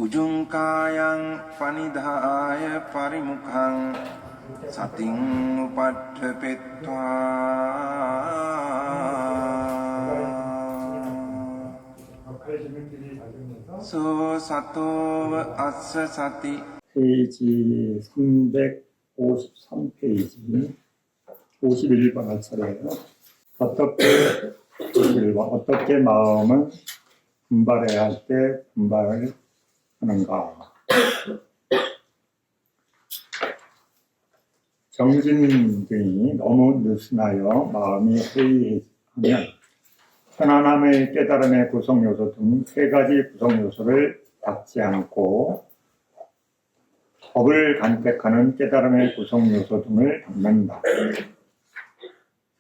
උජුංකායං පනිදාය පරිමුඛං සතින් උපට්ඨපෙත්වා සෝ සතෝව අස්ස සති. 페이지 353페이지 51번 할 차례예요. 어떻게 마음은 분발해야 할 때 분발을 하는가. 정진들이 너무 느슨하여 마음이 해이하면 편안함의 깨달음의 구성요소 등 세 가지 구성요소를 닦지 않고 법을 간택하는 깨달음의 구성요소 등을 닦는다.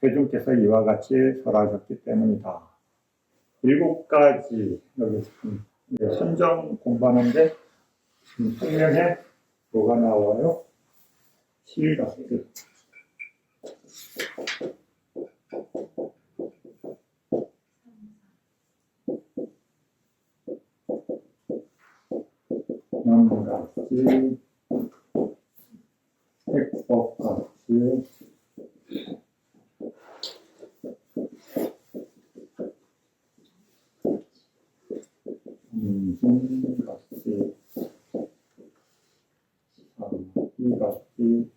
세종께서 이와 같이 설하셨기 때문이다. 7가지, 여기 지금 선정 공부하는데 지금 설명에 뭐가 나와요? 실각들. 남각지, 색법각지, 각지, 삼기각지,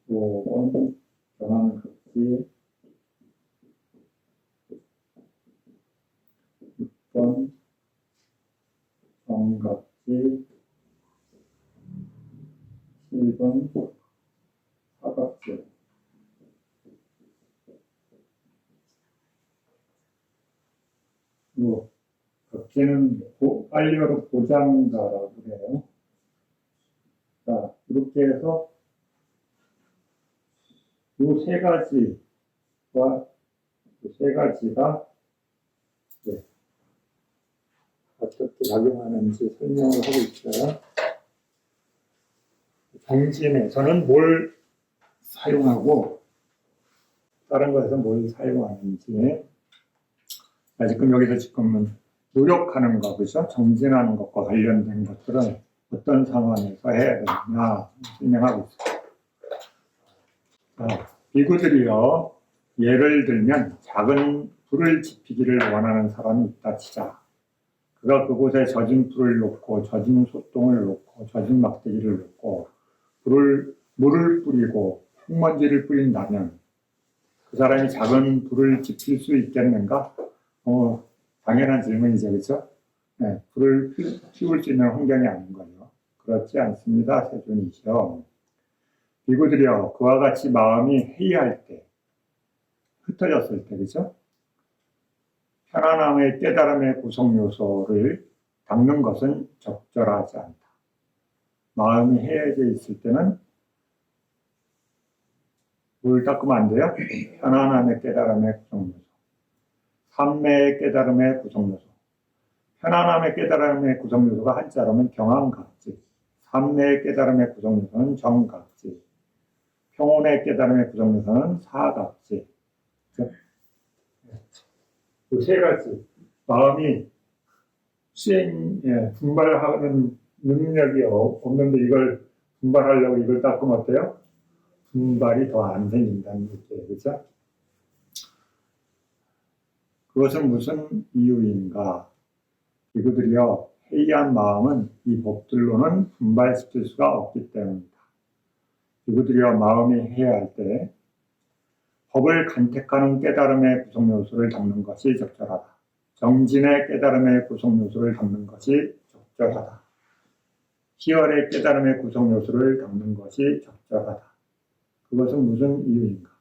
오번 변환각지, 6번 정각지, 7번 사각지. 각지는 빨리어로 보장자라고 그래요. 자, 이렇게 해서 이 세 가지와 세 가지가 어떻게 작용하는지 설명을 하고 있어요. 정진에서는 뭘 사용하고 다른 것에서 뭘 사용하는지. 지금 여기서 지금은 노력하는 거, 그죠? 정진하는 것과 관련된 것들은 어떤 상황에서 해야 되느냐 설명하고 있어요. 비구들이요, 예를 들면 작은 불을 지피기를 원하는 사람이 있다 치자. 그가 그곳에 젖은 불을 놓고 젖은 소똥을 놓고 젖은 막대기를 놓고 물을 뿌리고 흙먼지를 뿌린다면 그 사람이 작은 불을 지필 수 있겠는가? 당연한 질문이죠, 그렇죠? 네, 불을 피울 수 있는 환경이 아닌 거예요. 그렇지 않습니다, 세존이시여. 비구들이여, 그와 같이 마음이 해이할 때, 흩어졌을 때, 그렇죠? 편안함의 깨달음의 구성 요소를 닦는 것은 적절하지 않다. 마음이 해이해져 있을 때는 뭘 닦으면 안 돼요? 편안함의 깨달음의 구성 요소. 삼매의 깨달음의 구성요소. 편안함의 깨달음의 구성요소가 한자로는 경안각지, 삼매의 깨달음의 구성요소는 정각지, 평온의 깨달음의 구성요소는 사각지. 그 세 가지. 마음이 분발하는 능력이 없는데 이걸 분발하려고 이걸 닦으면 어때요? 분발이 더 안 생긴다는 얘기예요. 그렇죠? 그것은 무슨 이유인가? 이들이여, 해이한 마음은 이 법들로는 분발시킬 수가 없기 때문이다. 이들이여, 마음이 해이할 때 법을 간택하는 깨달음의 구성요소를 닦는 것이 적절하다. 정진의 깨달음의 구성요소를 닦는 것이 적절하다. 희열의 깨달음의 구성요소를 닦는 것이 적절하다. 그것은 무슨 이유인가?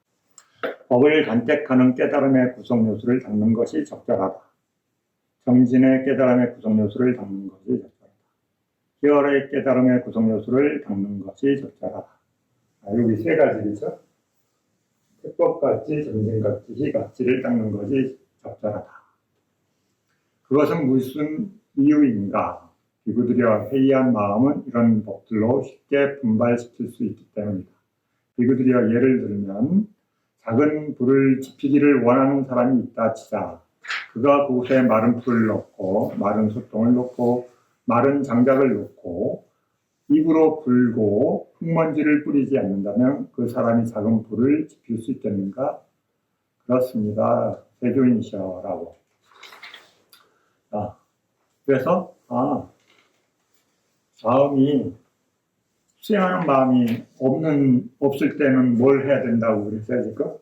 법을 간택하는 깨달음의 구성요소를 닦는 것이 적절하다. 정진의 깨달음의 구성요소를 닦는 것이 적절하다. 희열의 깨달음의 구성요소를 닦는 것이 적절하다. 여기 세 가지죠. 특법같이, 정진같이, 희같이를 닦는 것이 적절하다. 그것은 무슨 이유인가? 비구들이여, 해이한 마음은 이런 법들로 쉽게 분발시킬 수 있기 때문이다. 비구들이여, 예를 들면 작은 불을 지피기를 원하는 사람이 있다 치자. 그가 그곳에 마른 풀을 넣고 마른 소똥을 넣고 마른 장작을 넣고 입으로 불고 흙먼지를 뿌리지 않는다면 그 사람이 작은 불을 지필 수 있겠는가? 그렇습니다. 세조인이셔라고. 그래서 마음이 수행하는 마음이 없을 때는 뭘 해야 된다고 그랬어요 지금?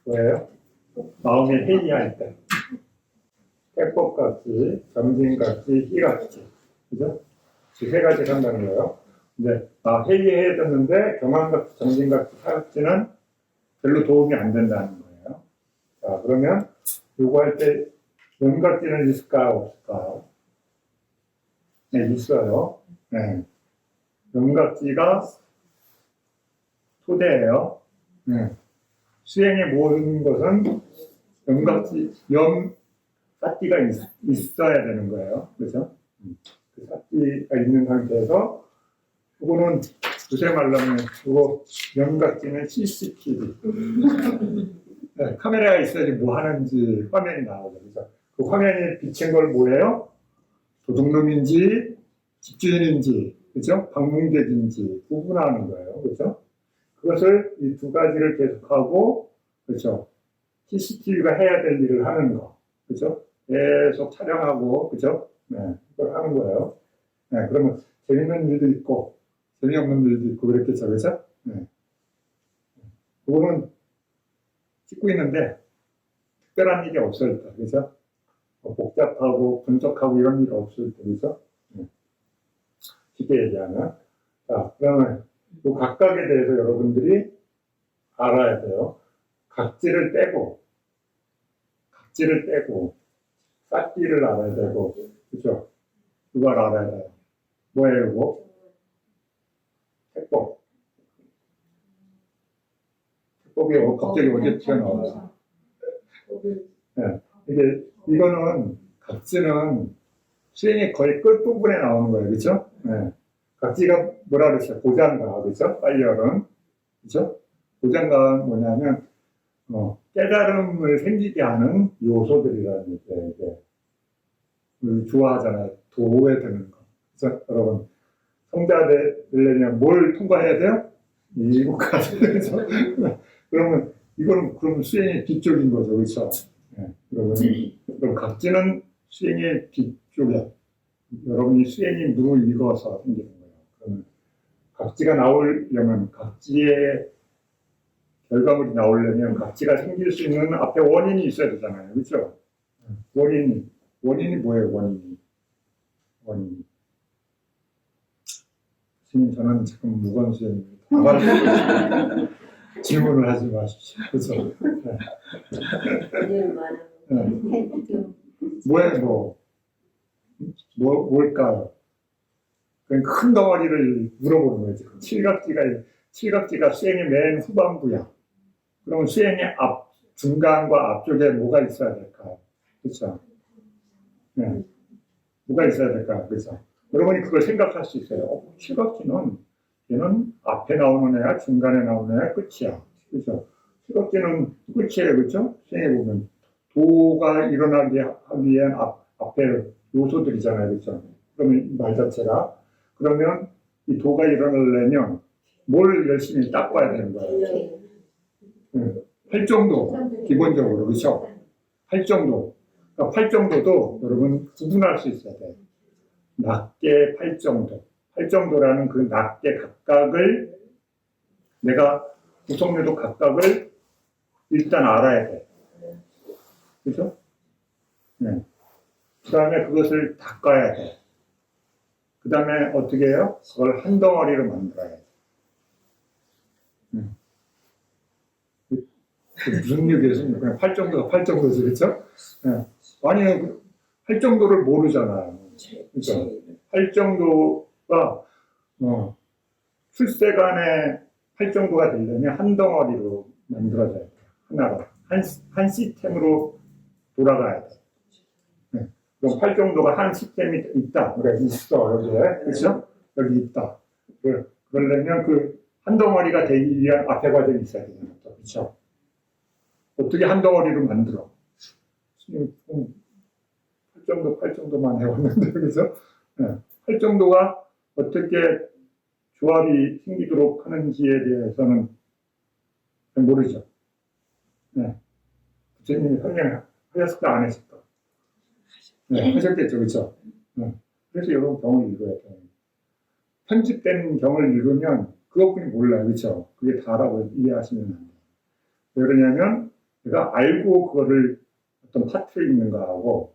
뭐예요? 마음이 회의할 때 해법같이, 정진같이, 희같이, 그죠? 이 세 가지 한다는 거예요. 근데 회의해야 되는데 경험같이, 정진같이, 희같이는 별로 도움이 안 된다는 거예요. 자, 그러면 요거 할 때 명각지는 있을까요? 없을까요? 네, 있어요. 네. 명각지가 토대예요. 네. 수행의 모든 것은 명각지, 사띠가 있어야 되는 거예요. 그렇죠? 그 사띠가 있는 상태에서 이거는 요새 말로 하면 이거 명각지는 CCTV. 네, 카메라가 있어야지 뭐 하는지 화면이 나오죠. 그래서 그 화면에 비친 걸 뭐예요? 도둑놈인지 집주인인지, 그렇죠? 방문객인지 구분하는 거예요. 그렇죠? 그것을 이 두 가지를 계속하고, 그렇죠? CCTV가 해야 될 일을 하는 거, 그렇죠? 계속 촬영하고, 그렇죠? 네, 그걸 하는 거예요. 네, 그러면 재밌는 일도 있고 재미없는 일도 있고 그랬겠죠, 그렇죠? 네. 그거는 찍고 있는데 특별한 일이 없을 때, 그렇죠? 복잡하고 분석하고 이런 일이 없을 때, 그렇죠? 네. 쉽게 얘기하면, 자, 그러면 그 각각에 대해서 여러분들이 알아야 돼요. 각지를 떼고 싹기를 알아야 되고, 그렇죠? 그걸 알아야 돼요. 뭐예요, 이거? 해법. 해법이 갑자기 어제 튀어나와요. 네. 이거는 각지는 수행의 거의 끝부분에 나오는 거예요, 그렇죠? 네. 각지가 뭐라 그랬어요? 보장가, 그렇죠? 파이어는, 그렇죠? 보장가는 뭐냐면 깨달음을 생기게 하는 요소들이라는 얘기예요. 이게 좋아하잖아요. 도에 드는 거. 그래서 여러분 성자 되려면 뭘 통과해야 돼요? 7가지. 그렇죠? 그러면 이거는 그럼 수행의 뒤쪽인 거죠, 그렇죠? 네. 그럼 각지는 수행의 뒤쪽이야. 여러분이 수행이 무르익어서 생기는 거예요. 그러면 각지가 나오려면, 각지의 결과물이 나오려면 각지가 생길 수 있는 앞에 원인이 있어야 되잖아요, 그렇죠? 원인이 뭐예요? 원인이. 스님, 저는 지금 무건수행입니다. 질문을 하지 마십시오. 그렇죠? 뭐예요, 뭘까요? 큰 덩어리를 물어보는 거예요, 지금. 칠각지가 수행의 맨 후반부야. 그럼 수행의 중간과 앞쪽에 뭐가 있어야 될까요? 그렇죠? 네. 뭐가 있어야 될까요? 그렇죠? 여러분이 그걸 생각할 수 있어요. 칠각지는 얘는 앞에 나오는 애야, 중간에 나오는 애야, 끝이야. 그렇죠? 칠각지는 끝이에요, 그렇죠? 수행해 보면 도가 일어나게 하기 위한 앞에 요소들이잖아요, 그렇죠? 그러면 이 말 자체가, 그러면 이 도가 일어나려면 뭘 열심히 닦아야 되는 거예요. 팔정도, 기본적으로, 그렇죠? 팔정도. 그러니까 팔정도도 여러분 구분할 수 있어야 돼요. 낱개 팔정도. 팔정도라는 그 낱개 각각을, 내가 구성요도 각각을 일단 알아야 돼. 그렇죠? 네. 그 다음에 그것을 닦아야 돼. 그 다음에 어떻게 해요? 그걸 한 덩어리로 만들어야 돼. 무슨 얘기예요? 그냥 팔정도지, 그렇죠? 네. 아니, 팔정도를 모르잖아요. 그렇죠? 팔정도가 출세간의 팔정도가 되려면 한 덩어리로 만들어져야 돼요. 하나로. 한 시스템으로 돌아가야 돼. 네. 그럼 팔정도가 한 시스템이 있다. 그래, 있어, 여기에. 그렇죠? 여기 있다. 그러려면 그 한 덩어리가 되기 위한 앞에 과정이 있어야 되잖아요. 그렇죠? 어떻게 한 덩어리로 만들어? 팔 정도만 해왔는데, 그죠? 네. 팔 정도가 어떻게 조합이 생기도록 하는지에 대해서는 잘 모르죠. 네. 부처님이 설명하셨을까, 안 했을까? 네, 하셨겠죠, 그죠? 네. 그래서 이런 경을 읽어야 돼요. 편집된 경을 읽으면 그것뿐이 몰라요, 그죠? 그게 다라고 이해하시면 안 돼요. 왜 그러냐면, 내가 알고 그거를 어떤 파트를 읽는 거하고,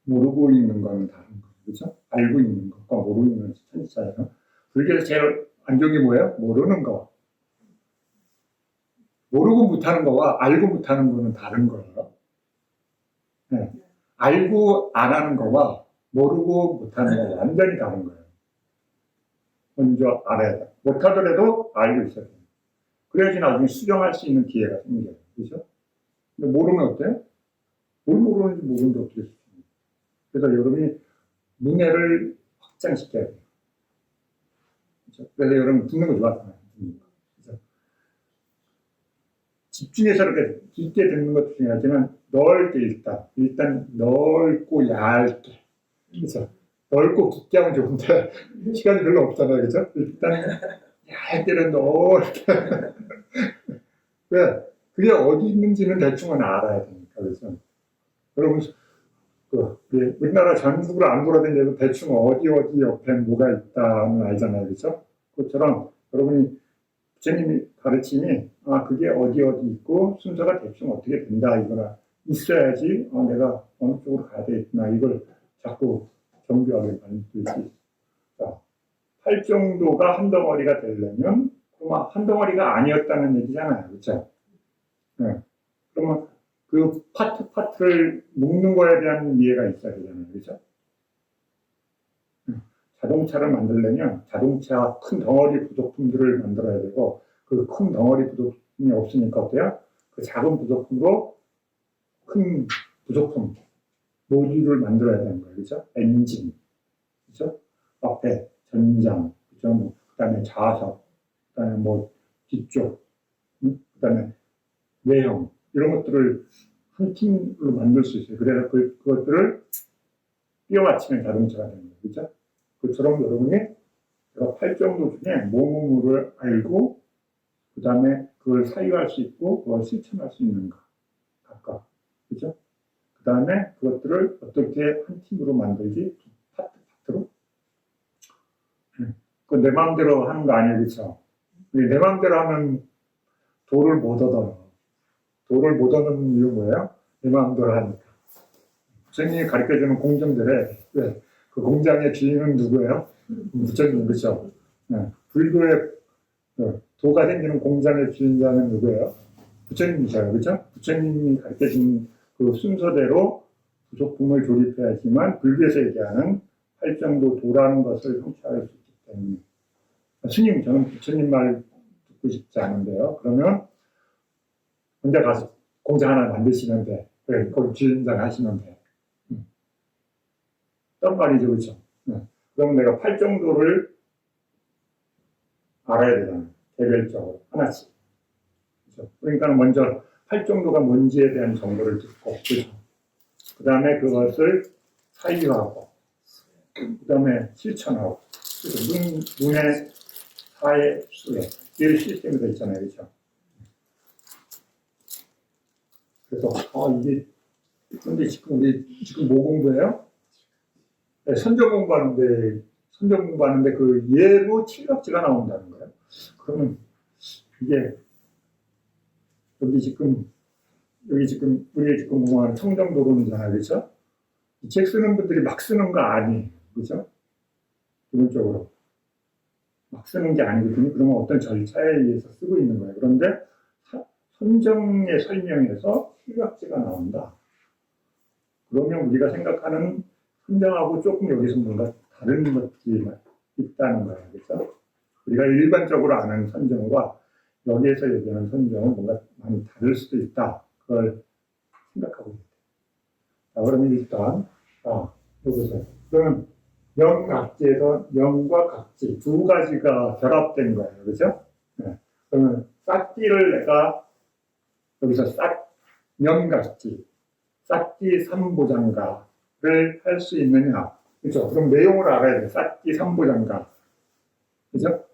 모르고 읽는 건 다른 거죠, 그죠? 알고 읽는 것과 모르고 읽는 것이 천지차예요. 불교에서 제일 안 좋은 게 뭐예요? 모르는 거. 모르고 못하는 거와 알고 못하는 거는 다른 거예요. 네. 알고 안 하는 거와 모르고 못하는 거 완전히 다른 거예요. 먼저 알아야 돼. 못하더라도 알고 있어야 돼요. 그래야지 나중에 수정할 수 있는 기회가 생겨요. 그죠? 근데 모르면 어때요? 뭘 모르는지 모르는데 어떻게 수정해요? 그래서 여러분이 문해를 확장시켜야 돼요. 그렇죠? 그래서 여러분 듣는 거 좋아하잖아요. 그렇죠? 집중해서 이렇게 깊게 듣는 것도 중요하지만 넓게 일단 넓고 얇게, 그렇죠? 넓고 깊게 하면 좋은데 시간이 별로 없잖아요, 그렇죠? 일단 얇게는 넓게. 왜? 그게 어디 있는지는 대충은 알아야 되니까, 그렇죠? 여러분 우리나라 전국을 안 돌아다녀도 대충 어디 옆에 뭐가 있다는 알잖아요, 그렇죠? 그것처럼 여러분이 부처님이 가르침이 그게 어디 있고 순서가 대충 어떻게 된다 이거나 있어야지 내가 어느 쪽으로 가야 되겠구나 이걸 자꾸 정교하게 만들 수 있어. 팔 정도가 한 덩어리가 되려면 그럼 한 덩어리가 아니었다는 얘기잖아요, 그렇죠? 네. 그러면 그 파트를 묶는 거에 대한 이해가 있어야 되잖아요, 그렇죠? 자동차를 만들려면 자동차 큰 덩어리 부속품들을 만들어야 되고 그 큰 덩어리 부속품이 없으니까 어때요? 그 작은 부속품으로 큰 부속품 모듈을 만들어야 되는 거예요, 그렇죠? 엔진, 그렇죠? 앞에 전장, 그렇죠? 그다음에 좌석, 그다음에 뭐 뒤쪽, 그다음에 외형 이런 것들을 한 팀으로 만들 수 있어요. 그래서 그것들을 끼워 맞추면 자동차가 되는 거예요, 그렇죠? 그처럼 여러분이 제가 8정도 중에 뭐뭐를 알고 그 다음에 그걸 사유할 수 있고 그걸 실천할 수 있는가 각각, 그렇죠? 그 다음에 그것들을 어떻게 한 팀으로 만들지 파트로 그 내 마음대로 하는 거 아니에요, 그렇죠? 내 마음대로 하면 도를 못 얻는 이유 뭐예요? 내 마음대로 하니까. 부처님이 가르쳐주는 공정들에 그 공장의 주인은 누구예요? 부처님, 그렇죠? 네. 불교의 도가 생기는 공장의 주인자는 누구예요? 부처님이셔요, 그렇죠? 부처님이 가르쳐준 그 순서대로 부속품을 조립해야지만 불교에서 얘기하는 팔정도 도라는 것을 성취할 수 있기 때문에. 스님, 저는 부처님 말 듣고 싶지 않은데요. 그러면 혼자 가서 공장 하나 만드시면 돼. 거기 주인장 하시면 돼. 딴 말이죠, 그렇죠? 그럼 내가 팔 정도를 알아야 되잖아요. 개별적으로 하나씩. 그렇죠? 그러니까 먼저 팔 정도가 뭔지에 대한 정보를 듣고, 그렇죠? 그 다음에 그것을 사유하고, 그 다음에 실천하고, 그래서 문의 사의 수에 이 시스템이 되어 있잖아요, 그렇죠? 그래서 이게 근데 우리 지금 뭐 공부해요? 네, 선정 공부하는데 그 예로 칠각지가 나온다는 거예요. 그러면 이게 여기 지금 우리가 지금 공부하는 청정도론이잖아요, 그렇죠? 이 책 쓰는 분들이 막 쓰는 거 아니에요, 그렇죠? 기본적으로 막 쓰는 게 아니거든요. 그러면 어떤 절차에 의해서 쓰고 있는 거예요. 그런데 선정의 설명에서 칠각지가 나온다. 그러면 우리가 생각하는 선정하고 조금 여기서 뭔가 다른 것들이 있다는 거예요, 그렇죠? 우리가 일반적으로 아는 선정과 여기에서 얘기하는 선정은 뭔가 많이 다를 수도 있다. 그걸 생각하고 있대요. 자, 그러면 일단 여기서 그러면 영각지에서 영과 각지 두 가지가 결합된 거예요, 그렇죠? 네. 그러면 싹지를 내가 여기서 명각지, 싹지 삼보장가를 할 수 있느냐. 그렇죠? 그럼 내용을 알아야 돼. 싹지 삼보장가. 그죠?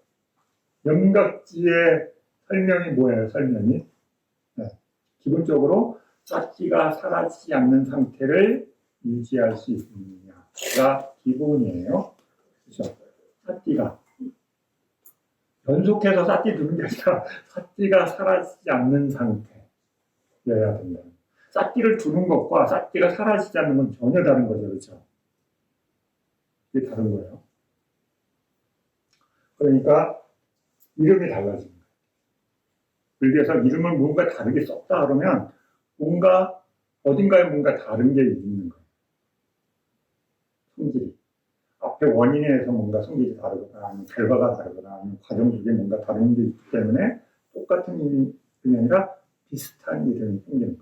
명각지의 설명이 뭐예요? 설명이? 네. 기본적으로 싹지가 사라지지 않는 상태를 유지할 수 있느냐가 기본이에요. 그렇죠? 싹지가 연속해서 싹지 두는 게 아니라 싹지가 사라지지 않는 상태여야 된다. 싹지를 두는 것과 싹지가 사라지지 않는 건 전혀 다른 거죠. 그렇죠? 이게 다른 거예요. 그러니까 이름이 달라진 거예요. 그래서 이름을 뭔가 다르게 썼다 그러면 뭔가 어딘가에 뭔가 다른 게 있는 거예요. 성질이. 앞에 원인에서 뭔가 성질이 다르거나 아니면 결과가 다르거나 아니면 과정 속에 뭔가 다른 게 있기 때문에 똑같은 이름이 아니라 비슷한 이름이 생기는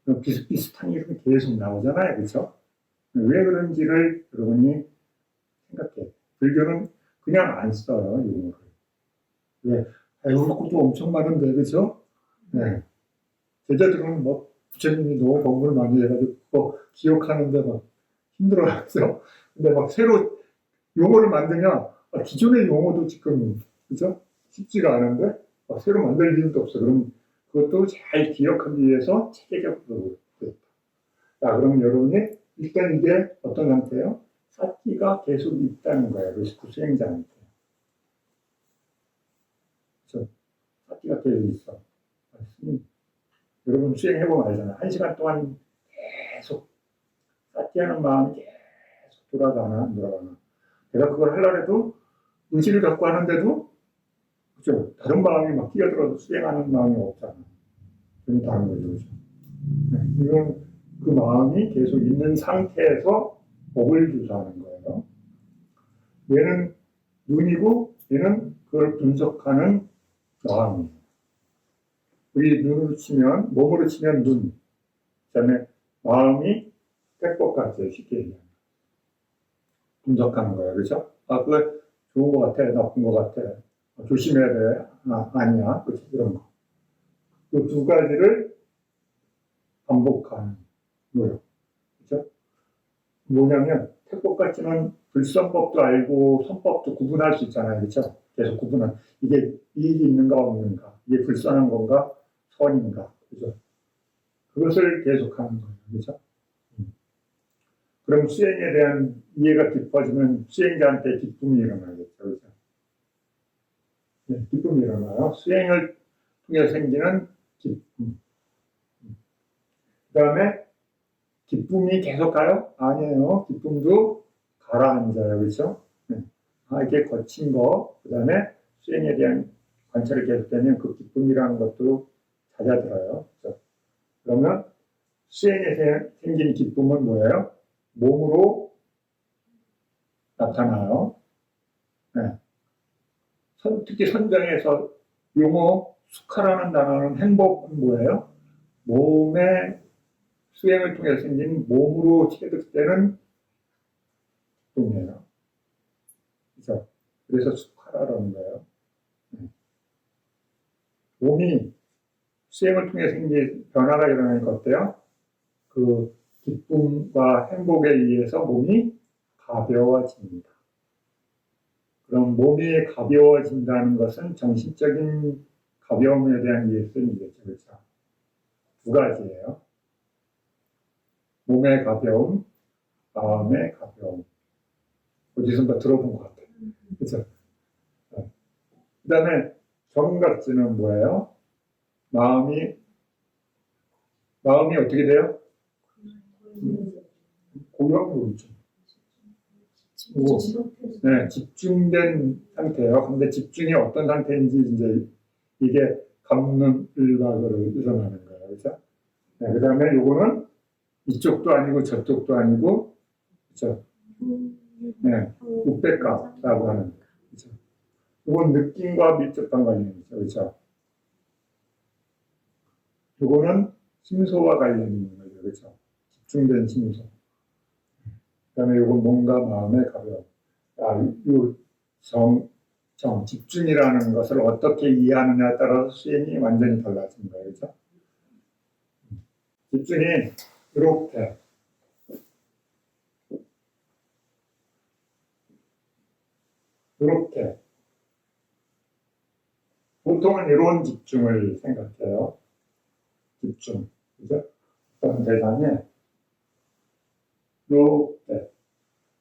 거예요. 비슷비슷한 이름이 계속 나오잖아요. 그렇죠? 왜 그런지를 여러분이 생각해. 불교는 그냥 안 써요. 용어를. 왜? 이런 것도 엄청 많은데, 그렇죠? 네. 제자들은 뭐 부처님이 너무 공부를 많이 해가지고 뭐 기억하는데 막 힘들어하죠. 근데 막 새로 용어를 만드냐? 기존의 용어도 지금 그죠? 쉽지가 않은데 막 새로 만들 이유도 없어. 그럼 그것도 잘 기억하기 위해서 체계적으로 됐다. 자, 그럼 여러분이 일단 이게 어떤 상태예요? 사기가 계속 있다는 거예요. 그 수행자한테. 그렇죠? 사기가 계속 있어. 여러분 수행해보면 알잖아요. 1시간 동안 계속 사기하는 마음이 계속 돌아가나 안 돌아가나. 내가 그걸 하려고 해도 의지를 갖고 하는데도 그렇죠? 다른 마음이 막 뛰어들어서 수행하는 마음이 없잖아. 그건 다른 거죠. 그렇죠? 네, 이건 그 마음이 계속 있는 상태에서 법을 주사하는 거예요. 얘는 눈이고 얘는 그걸 분석하는 마음이에요. 우리 눈으로 치면, 몸으로 치면 눈, 그 다음에 마음이 택법 같아요. 쉽게 얘기하면. 분석하는 거예요. 그렇죠? 그거 좋은 것 같아, 나쁜 것 같아. 조심해야 돼. 아니야. 그렇죠? 이런 거. 그 두 가지를 반복하는 노력. 그렇죠? 뭐냐면, 택법 같지만 불선법도 알고 선법도 구분할 수 있잖아요. 그렇죠? 계속 구분한. 이게 이익이 있는가 없는가. 이게 불선한 건가 선인가. 그죠? 그것을 계속하는 거예요. 그렇죠? 그럼 수행에 대한 이해가 깊어지면 수행자한테 기쁨이 일어나겠죠. 그렇죠? 네, 기쁨이 일어나요. 수행을 통해 생기는 기쁨. 그 다음에 기쁨이 계속 가요? 아니에요. 기쁨도 가라앉아요. 그렇죠? 네. 이게 거친 거, 그 다음에 수행에 대한 관찰이 계속되면 그 기쁨이라는 것도 잦아들어요. 그렇죠? 그러면 수행에 생긴 기쁨은 뭐예요? 몸으로 나타나요. 네. 특히 선정에서 용어 숙하라는 단어는 행복은 뭐예요? 몸의 수행을 통해 생긴 몸으로 체득되는 기쁨이에요. 그렇죠? 그래서 숙하라는 거예요. 네. 몸이 수행을 통해 생긴 변화가 일어나니까 어때요? 그 기쁨과 행복에 의해서 몸이 가벼워집니다. 그럼 몸이 가벼워진다는 것은 정신적인 가벼움에 대한 예술이겠죠. 그렇죠? 두 가지예요. 몸의 가벼움, 마음의 가벼움. 어디선가 들어본 것 같아요. 그렇죠? 그 다음에 정각지는 뭐예요? 마음이 어떻게 돼요? 고요함으로 있죠. 네, 집중된 상태예요. 근데 집중이 어떤 상태인지 이제 이게 감론을박으로 일어나는 거예요. 그렇죠? 네, 그 다음에 요거는 이쪽도 아니고 저쪽도 아니고 그렇죠? 네, 우백가라고 하는 거예요. 그렇죠? 요건 느낌과 밀접한 관련이죠. 그렇죠? 요거는 심소와 관련이 있는 거죠. 그렇죠? 집중된 심소. 그 다음에 이건 몸과 마음의 가벼움. 요 집중이라는 것을 어떻게 이해하느냐에 따라서 수행이 완전히 달라진 거예요. 그죠? 집중이 이렇게 이렇게 보통은 이런 집중을 생각해요. 집중, 그죠? 어떤 대상에 이렇게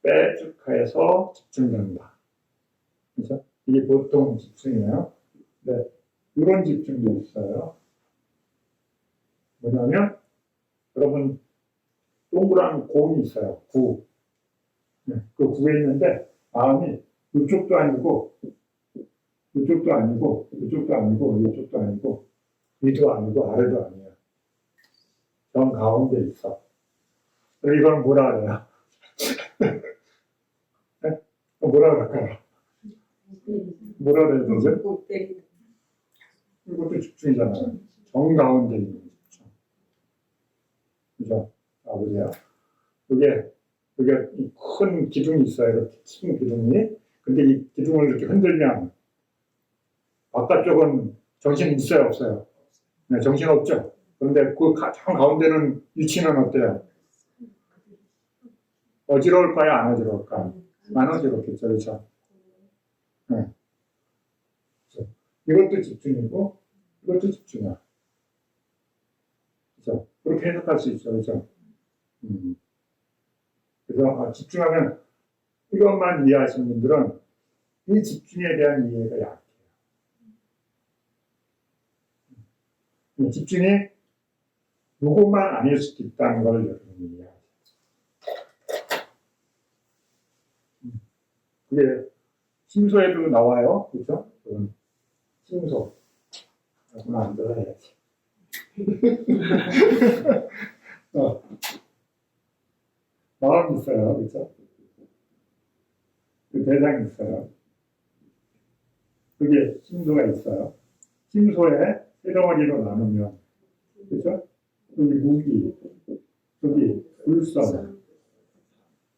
빼쭉해서 집중된다. 그죠? 이게 보통 집중이에요. 네, 이런 집중도 있어요. 뭐냐면 여러분 동그란 공이 있어요. 구. 네, 그 구에 있는데 마음이 이쪽도 아니고 이쪽도 아니고 이쪽도 아니고 이쪽도 아니고 위도 아니고 아래도 아니에요. 정 가운데 있어. 그래서 이건 뭐라 그래요? 네? 뭐라 그럴까요? 뭐라 그래야 되죠? 이것도 집중이잖아요. 정 가운데 있는 집중. 그죠? 아, 보세요. 이게 큰 기둥이 있어요. 이렇게 큰 기둥이. 근데 이 기둥을 이렇게 흔들면 바깥쪽은 정신이 있어요, 없어요? 네, 정신 없죠. 그런데 그 참 가운데는 위치는 어때요? 어지러울까요? 안 어지러울까요? 안 어지럽겠죠, 그렇죠? 네. 이것도 집중이고 이것도 집중이야. 그렇죠? 그렇게 해석할 수 있죠, 그렇죠? 그래서 집중하면 이것만 이해하시는 분들은 이 집중에 대한 이해가 약해요. 집중이 요것만 아닐 수도 있다는 걸 여러분이 이해하세요. 그게 심소에도 나와요. 그렇죠? 심소. 여러분 안 들어야지. 마음이 있어요. 그렇죠? 그 대상이 있어요. 그게 심소가 있어요. 심소에 세 덩어리로 나누면, 그렇죠? 여기 무기, 여기 불선,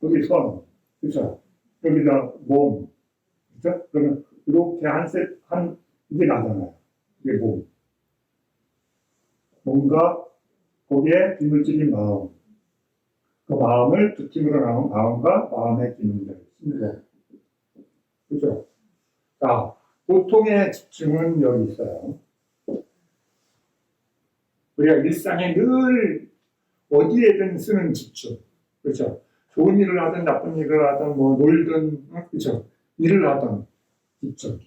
여기 손, 그렇죠? 여기다 몸, 그렇죠? 그러면 이렇게 이게 나잖아요. 이게 몸. 뭔가 거기에 기물질인 마음. 그 마음을 두 팀으로 나눈 마음과 마음의 기능들, 심소. 그렇죠? 자, 보통의 집중은 여기 있어요. 우리가 일상에 늘 어디에든 쓰는 집중. 그렇죠? 좋은 일을 하든 나쁜 일을 하든 뭐 놀든, 그렇죠? 일을 하든 집중.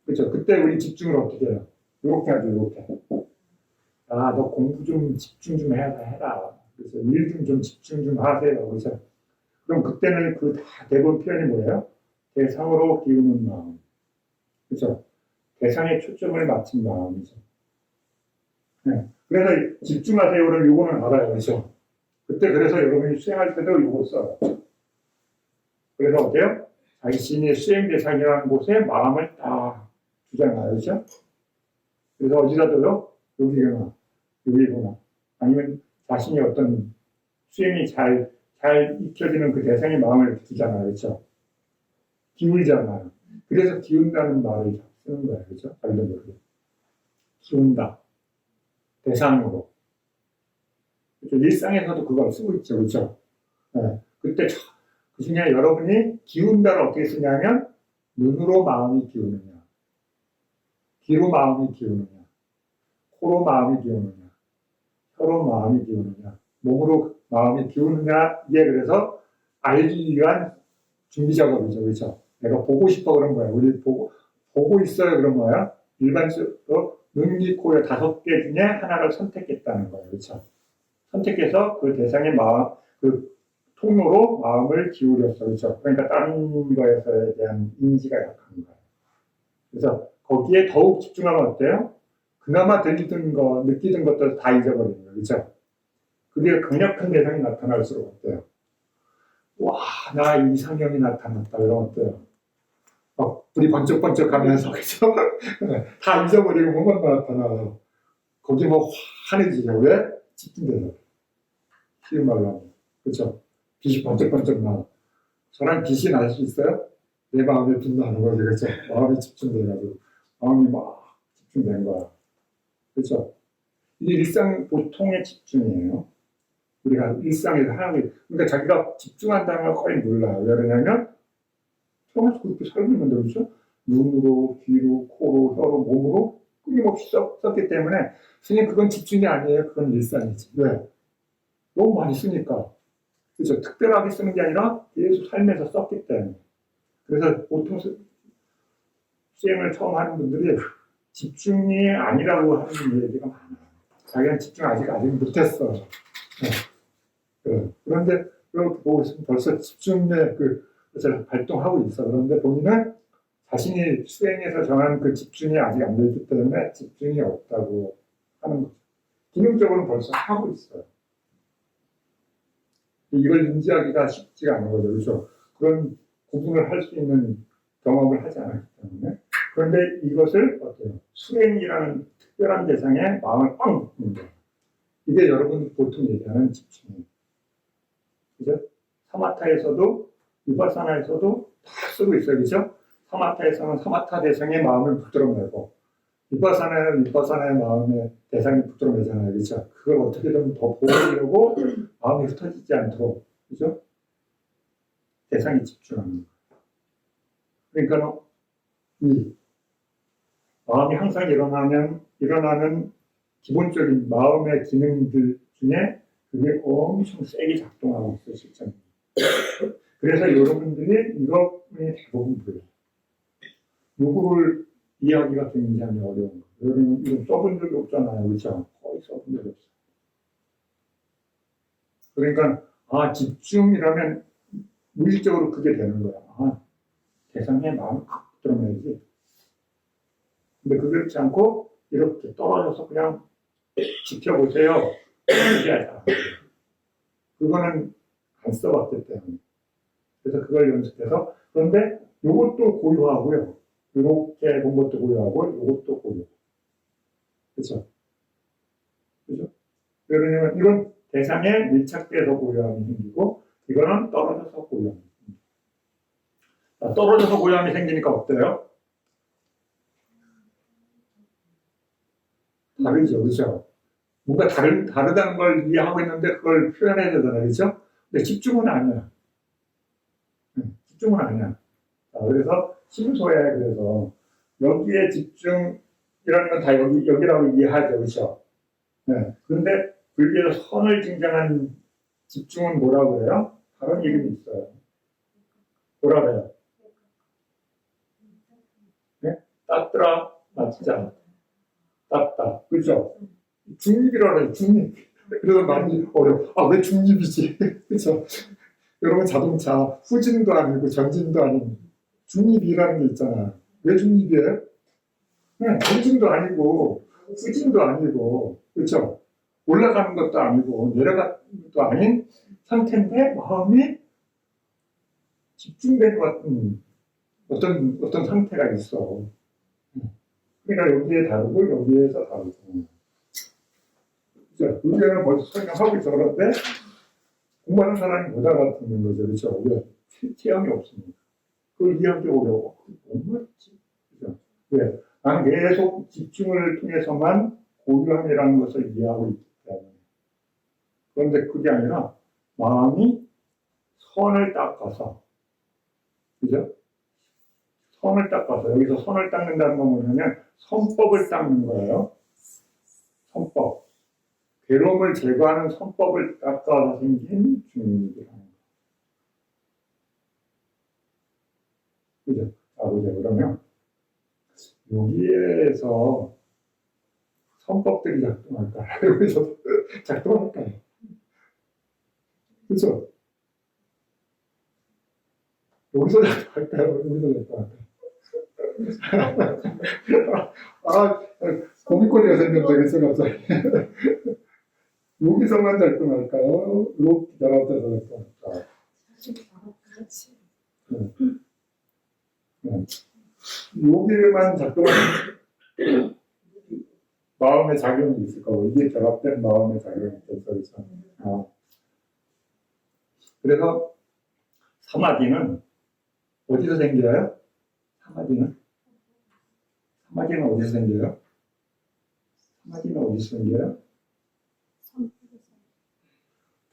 그렇죠? 그때 우리 집중을 어떻게 해요? 이렇게 하죠, 이렇게. 아, 너 공부 좀 집중 좀 해라. 그래서 일 좀 집중 좀 하세요. 그렇죠? 그럼 그때는 그 다 대부분 표현이 뭐예요? 대상으로 기우는 마음. 그렇죠? 대상에 초점을 맞춘 마음이죠. 네. 그래서 집중하세요를 요거는 알아요. 그렇죠? 그때 그래서 여러분이 수행할 때도 요거 써요. 그래서 어때요? 자신이 수행 대상이라는 곳에 마음을 딱 주잖아요. 그렇죠? 그래서 어디라도요? 여기거나 아니면 자신이 어떤 수행이 잘 익혀지는 그 대상의 마음을 두잖아요. 그렇죠? 기울잖아요. 그래서 기운다는 말을 쓰는 거예요. 그렇죠? 자기도 모르게. 기운다. 대상으로. 그렇죠? 일상에서도 그걸 쓰고 있죠. 그렇죠? 네. 그때 그 중에 여러분이 기운다를 어떻게 쓰냐면 눈으로 마음이 기우느냐, 귀로 마음이 기우느냐, 코로 마음이 기우느냐, 혀로 마음이 기우느냐, 몸으로 마음이 기우느냐. 이게 그래서 알기 위한 준비 작업이죠. 그렇죠? 내가 보고 싶어 그런 거야. 우리 보고 있어요 그런 거야. 일반적으로 눈, 귀, 코, 5개 중에 하나를 선택했다는 거예요. 그렇죠? 선택해서 그 대상의 마음, 그 통로로 마음을 기울였어. 그렇죠? 그러니까 다른 거에 대한 인지가 약한 거예요. 그래서 거기에 더욱 집중하면 어때요? 그나마 들리던 거, 느끼던 것들 다 잊어버리는 거예요. 그렇죠? 그게 강력한 대상이 나타날수록 어때요? 와, 나 이상형이 나타났다. 이러면 어때요? 불이 번쩍번쩍 하면서, 그죠? 다 잊어버리고 뭐만 나타나서. 거기 뭐 환해지죠. 왜? 집중돼서. 쉬운 말로 하면. 그죠? 빛이 번쩍번쩍 나. 저랑 빛이 날 수 있어요? 내 마음에 빛나는 거지, 그렇죠? 마음이 집중돼가지고 마음이 막 집중된 거야, 그렇죠? 이게 일상 보통의 집중이에요. 우리가 일상에서 하는 게, 그러니까 자기가 집중한다는 걸 거의 몰라요. 왜 그러냐면 평소 그렇게 살고 있는데, 그렇죠? 눈으로, 귀로, 코로, 혀로, 몸으로 끊임없이 썼기 때문에 선생님 그건 집중이 아니에요. 그건 일상이지. 왜? 너무 많이 쓰니까. 그렇죠? 특별하게 쓰는 게 아니라 계속 삶에서 썼기 때문에. 그래서 보통 수행을 처음 하는 분들이 집중이 아니라고 하는 얘기가 많아요. 자기는 집중 아직 못했어. 네. 그런데 그걸 보고 있으면 벌써 집중의 그것을 발동하고 있어. 그런데 본인은 자신이 수행해서 정한 그 집중이 아직 안 되기 때문에 집중이 없다고 하는 거죠. 기능적으로는 벌써 하고 있어요. 이걸 인지하기가 쉽지가 않은 거죠. 그렇죠? 그런 구분을 할 수 있는 경험을 하지 않았기 때문에. 그런데 이것을 어때요? 수행이라는 특별한 대상에 마음을 꽉 묶는 거예요. 이게 여러분 보통 얘기하는 집중이에요. 그죠? 사마타에서도 위파사나에서도 다 쓰고 있어요. 그죠? 사마타에서는 사마타 대상의 마음을 붙들어내고 위파사나에는 위파사나의 마음의 대상이 붙들어내잖아요. 그죠? 그걸 어떻게든 더 보호하려고 마음이 흩어지지 않도록, 그죠? 대상이 집중하는 거예요. 그러니까 이 마음이 항상 일어나는 기본적인 마음의 기능들 중에 그게 엄청 세게 작동하고 있어요, 실제로. 그래서 여러분들이 이것이 대부분 몰라요. 요거를 이해하기가 굉장히 어려운 거예요. 여러분, 이건 써본 적이 없잖아요. 그렇죠? 거의 써본 적이 없어요. 그러니까, 집중이라면 무의식적으로 그게 되는 거야. 대상에 마음을 팍 들어내야지. 근데 그렇지 않고, 이렇게 떨어져서 그냥 지켜보세요. 그거는 안 써봤기 때문에. 그래서 그걸 연습해서, 그런데 이것도 고유하고요. 이렇게 본 것도 고유하고, 이것도 고유. 그렇죠? 그죠? 왜냐면 이건 대상에 밀착돼서 고유함이 생기고, 이거는 떨어져서 고유함이 생깁니다. 떨어져서 고유함이 생기니까 어때요? 다르죠, 그죠? 뭔가 다르다는 걸 이해하고 있는데 그걸 표현해야 되잖아요, 그죠? 근데 집중은 아니야. 집중은 아니야. 자, 그래서 심소해. 그래서 여기에 집중이라는 건 다 여기라고 이해하죠, 그렇죠? 네. 그런데 불교에서 선을 징장한 집중은 뭐라고 해요? 다른 이름이 있어요. 뭐라고 해요? 네? 따뜨라 맞자. 따따, 그렇죠? 중립이라고 해요, 중립. 그래서 많이 어려워. 왜 중립이지? 그렇죠? 여러분 자동차 후진도 아니고 전진도 아닌 중립이라는 게 있잖아. 왜 중립이에요? 네, 전진도 아니고 후진도 아니고, 그렇죠? 올라가는 것도 아니고 내려가는 것도 아닌 상태인데 마음이 집중된 것 같은 어떤 상태가 있어. 그러니까 여기에 다르고 여기에서 다르고. 그렇죠? 우리가 벌써 설명하고 있어. 그런데 공부하는 사람이 못 알아듣는 거죠. 그렇죠? 왜? 체험이 없으니까. 그걸 이해하기 어려워. 뭔 말이지? 그렇죠? 왜? 나는 계속 집중을 통해서만 고유함이라는 것을 이해하고 있기 때문에. 그런데 그게 아니라 마음이 선을 닦아서, 그죠? 선을 닦아서, 여기서 선을 닦는다는 건 뭐냐면 선법을 닦는 거예요. 선법. 괴로움을 제거하는 선법을 닦아서 생긴 중립이라는 거. 그죠? 자, 보자. 그러면 여기에서 선법들이 작동할까요? 여기서 작동할까요? 그죠? 여기서 작동할까요? 여기서 작동할까요? 고민거리가 생겼다, 그래서 갑자기. 여기서만 작동할까요? 이렇게 나라에서 작동할까요? 여기만 작동하는 마음의 작용이 있을 거고, 이게 결합된 마음의 작용이 있어서. 그래서, 、 그래서 사마디는 어디서 생겨요? 사마디는? 사마디는 어디서 생겨요? 사마디는 어디서 생겨요?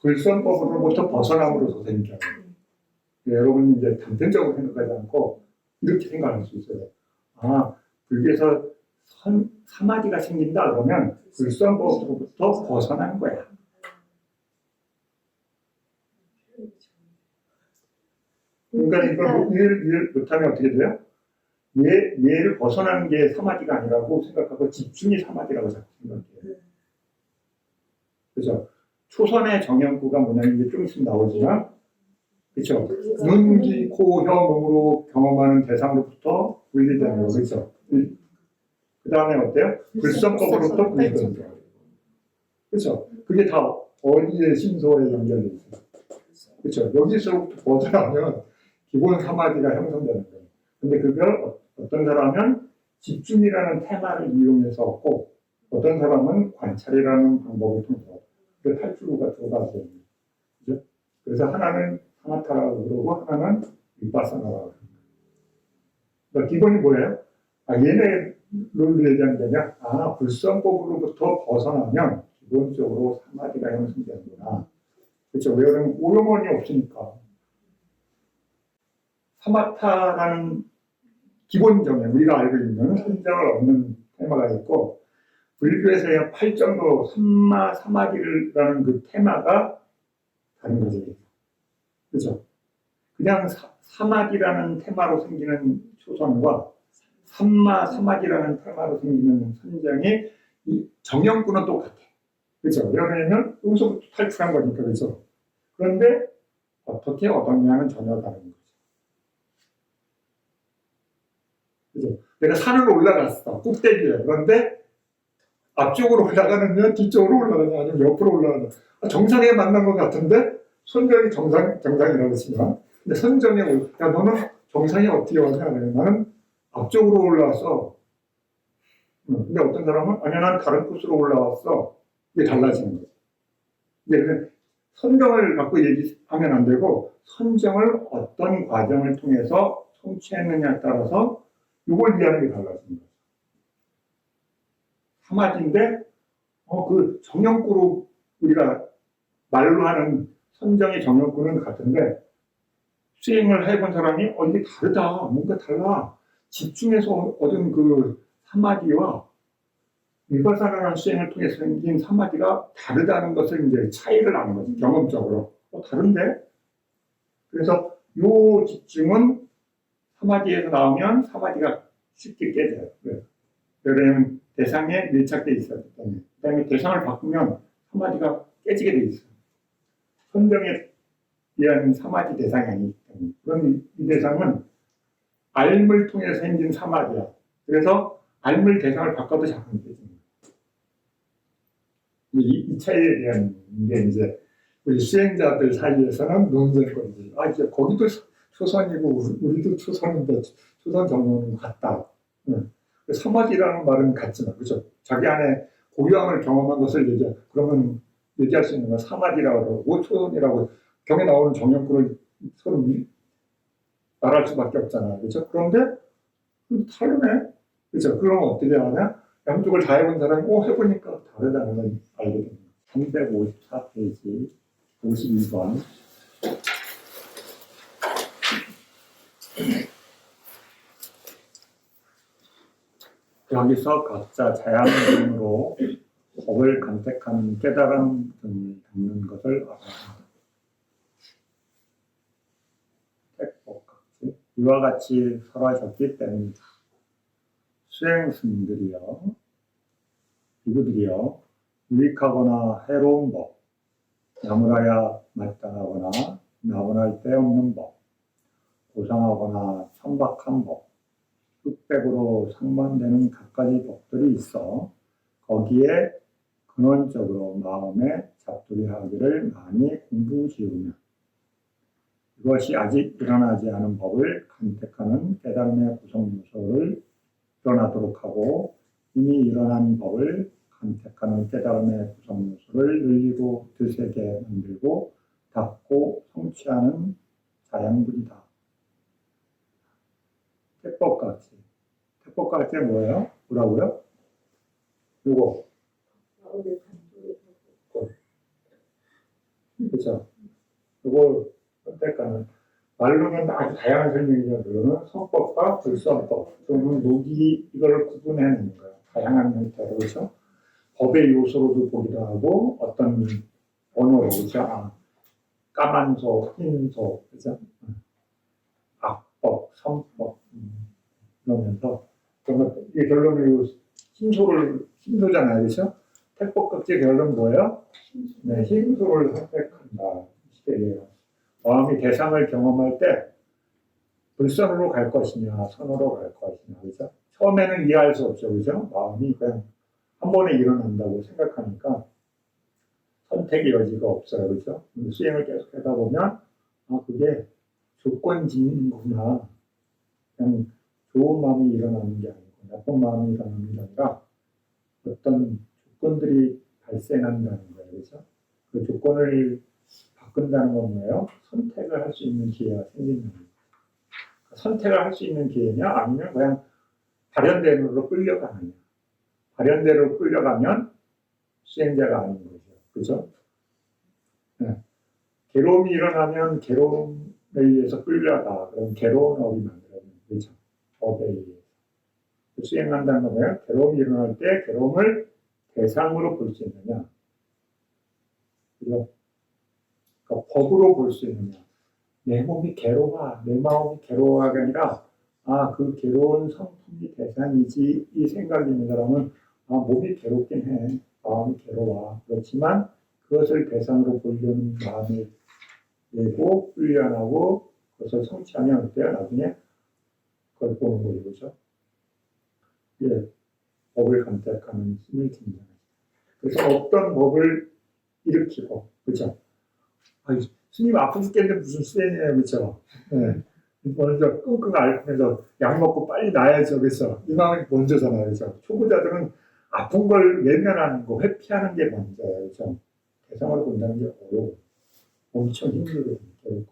불선법으로부터 벗어남으로서 생겨요. 여러분 이제 단편적으로 생각하지 않고 이렇게 생각할 수 있어요. 아, 불교에서 사마디가 생긴다 그러면 불선법으로부터 벗어난 거야. 그러니까 이걸 이해를 못하면 어떻게 돼요? 얘를 벗어나는 게 사마디가 아니라고 생각하고 집중이 사마디라고 자꾸 생각해요. 그죠? 초선의 정연구가 뭐냐면 이게 좀 있으면 나오지만, 그렇죠? 눈, 귀, 코, 혀, 몸으로 경험하는 대상으로부터 분리되는 거, 그렇죠? 그 다음에 어때요? 불성법으로부터 분리되는 거, 그렇죠? 그게 다 어디에 심소에 연결돼 있어요. 그렇죠? 여기서부터 벗어나면 기본 사마디가 형성되는 거예요. 근데 그걸 어떤 사람은 집중이라는 테마를 이용해서 얻고, 어떤 사람은 관찰이라는 방법을 통해서 그 탈출구가 두 가지예요. 그죠? 그래서 하나는 사마타라고 그러고 하나는 위파사나라고 그러고. 그러니까 기본이 뭐예요? 얘네 룰을 얘기하는 게 아니라 불성법으로부터 벗어나면 기본적으로 사마디가 형성되는구나. 그렇죠? 왜 그러면 오용원이 없으니까. 사마타라는 기본 정의, 우리가 알고 있는 선정을 얻는 테마가 있고, 불교에서의 8정도 삼마 사마디라는 그 테마가 다른 거지. 그죠? 그냥 사마디라는 테마로 생기는 초선과 삼마 사마디라는 테마로 생기는 선정이 이 정형구는 똑같아. 그죠? 왜냐하면 여기서부터 탈출한 거니까, 그죠? 그런데 어떻게 얻었냐는 전혀 다른 거죠. 그죠? 내가 산을 올라갔어. 꼭대기에. 그런데 앞쪽으로 올라가느냐, 뒤쪽으로 올라가느냐, 아니면 옆으로 올라가느냐. 정상에 만난 것 같은데, 선정이 정상이라고 치면. 근데 선정에, 야, 너는 정상에 어떻게 왔냐? 나는 앞쪽으로 올라왔어. 근데 어떤 사람은, 아니야, 난 다른 코스로 올라왔어. 이게 달라지는 거죠. 이제 선정을 갖고 얘기하면 안 되고, 선정을 어떤 과정을 통해서 성취했느냐에 따라서 이걸 이해하는 게 달라지는 거죠. 사마디인데, 그 정형구로 우리가 말로 하는 선정의 정형구는 같은데, 수행을 해본 사람이, 이게 다르다. 뭔가 달라. 집중해서 얻은 그 사마디와 위파사나라는 수행을 통해서 생긴 사마디가 다르다는 것을 이제 차이를 아는 거죠. 경험적으로. 다른데? 그래서 요 집중은 사마디에서 나오면 사마디가 쉽게 깨져요. 왜냐하면 대상에 밀착되어 있어요. 그 다음에 대상을 바꾸면 사마디가 깨지게 돼 있어요. 선정에 의한 사마디 대상이 아니기 때문에. 그럼 이 대상은 알물 통해서 생긴 사마디야. 그래서 알물 대상을 바꿔도 잘 안 깨집니다. 이 차이에 대한 게 이제 우리 수행자들 사이에서는 논쟁거리지. 이제 거기도 초선이고 우리도 초선인데 초선 정론은 같다. 사마디라는 말은 같지만, 그죠? 자기 안에 고유함을 경험한 것을 그러면 얘기할 수 있는 건 사마디라고 그러고 초선이라고 경에 나오는 정형구를 서로 말할 수밖에 없잖아요. 그죠? 그런데 다르네. 그죠? 그럼 어떻게 하냐? 양쪽을 다 해본 사람이 해보니까 다르다는 걸 알게 됩니다. 354페이지 52번. 여기서 각자 자양분으로 법을 간택하는 깨달음 등을 담는 것을 알아라. 택법각지 이와 같이 설하셨기 때문이다. 수행스님들이여, 이구들이여, 유익하거나 해로운 법, 나무라야 마땅하거나 나무랄 데 없는 법, 고상하거나 천박한 법, 흑백으로 상반되는 갖가지 법들이 있어 거기에 근원적으로 마음에 잡두리하기를 많이 공부지으면 이것이 아직 일어나지 않은 법을 간택하는 깨달음의 구성 요소를 일어나도록 하고 이미 일어난 법을 간택하는 깨달음의 구성 요소를 늘리고 드세게 만들고 닫고 성취하는 자양분이다. 태법각지. 태법각지 뭐예요? 뭐라고요? 요거. 그렇죠. 요걸 선택하는 말로는 아주 다양한 설명이죠. 그러면 성법과 불성법, 그러면 녹이 이걸 구분해내는 거예요. 다양한 형태로 그렇죠. 법의 요소로도 보기도 하고 어떤 언어로 그렇죠. 까만 소, 흰 소, 그렇죠. 악법, 선법 그러면서 그러면 이 결론이 흰소잖아요, 그렇죠? 택법각지 결론 뭐예요? 네, 흰소를 선택한다. 이게요. 마음이 대상을 경험할 때 불선으로 갈 것이냐, 선으로 갈 것이냐, 그렇죠? 처음에는 이해할 수 없죠, 그렇죠? 마음이 그냥 한 번에 일어난다고 생각하니까 선택의 여지가 없어요, 그렇죠? 수행을 계속 하다 보면 그게 조건지구나. 그냥 좋은 마음이 일어나는 게 아니고 나쁜 마음이 일어나는 게 아니라 어떤 조건들이 발생한다는 거예요, 그렇죠? 그 조건을 바꾼다는 건 뭐예요? 선택을 할 수 있는 기회가 생긴다는 거예요. 선택을 할 수 있는 기회냐, 아니면 그냥 발현대로로 끌려가느냐. 발현대로 끌려가면 수행자가 아닌 거죠. 그죠? 네. 괴로움이 일어나면 괴로움에 의해서 끌려가. 그럼 괴로운 업이 만들어지는 거죠. 업에 의해서. 수행한다는 건 뭐예요? 괴로움이 일어날 때 괴로움을 대상으로 볼 수 있느냐. 그죠? 그러니까 법으로 볼 수 있느냐. 내 몸이 괴로워, 내 마음이 괴로워가 아니라 그 괴로운 성품이 대상이지 이 생각이 있는 사람은 몸이 괴롭긴 해, 마음이 괴로워. 그렇지만 그것을 대상으로 보려는 마음이 내고 훈련하고 그것을 성취하면 어때요? 나중에 그걸 보는 거죠, 그렇죠? 예, 법을 간택하는 힘을 든다. 그래서 어떤 법을 일으키고, 그렇죠? 스님 아프 죽겠는데 무슨 수행이에요, 그렇죠? 네. 먼저 끙끙 앓으면서 약 먹고 빨리 나야죠, 그렇죠? 이 마음이 먼저잖아요, 그렇죠? 초보자들은 아픈 걸 외면하는 거, 회피하는 게 먼저예요, 그렇죠? 대상을 본다는 게 어려워. 엄청 힘들거든요, 결국.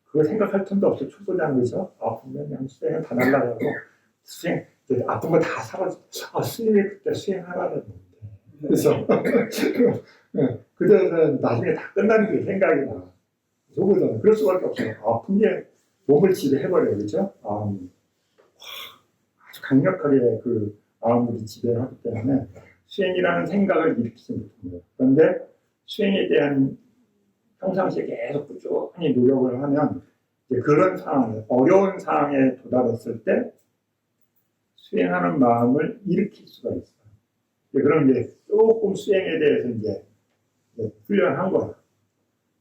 그거 생각할 틈도 없어, 초보자는 그렇죠? 아프면 그냥 수행을 다 날라가고 수행, 아픈 거 다 사라져. 스님이 그때 수행하라는 건데, 그렇죠? 그래서 나중에 다 끝나는 게 생각이 나. 초보자는 그럴 수밖에 없어요. 아픈 게 몸을 지배해버려요, 그렇죠? 아주 강력하게 그 마음들이 지배하기 때문에 수행이라는 생각을 일으키지 못합니다. 그런데 수행에 대한 평상시에 계속 꾸준히 노력을 하면 이제 그런 상황에 어려운 상황에 도달했을 때 수행하는 마음을 일으킬 수가 있어요. 그럼 이제 조금 수행에 대해서 이제 훈련한 거야.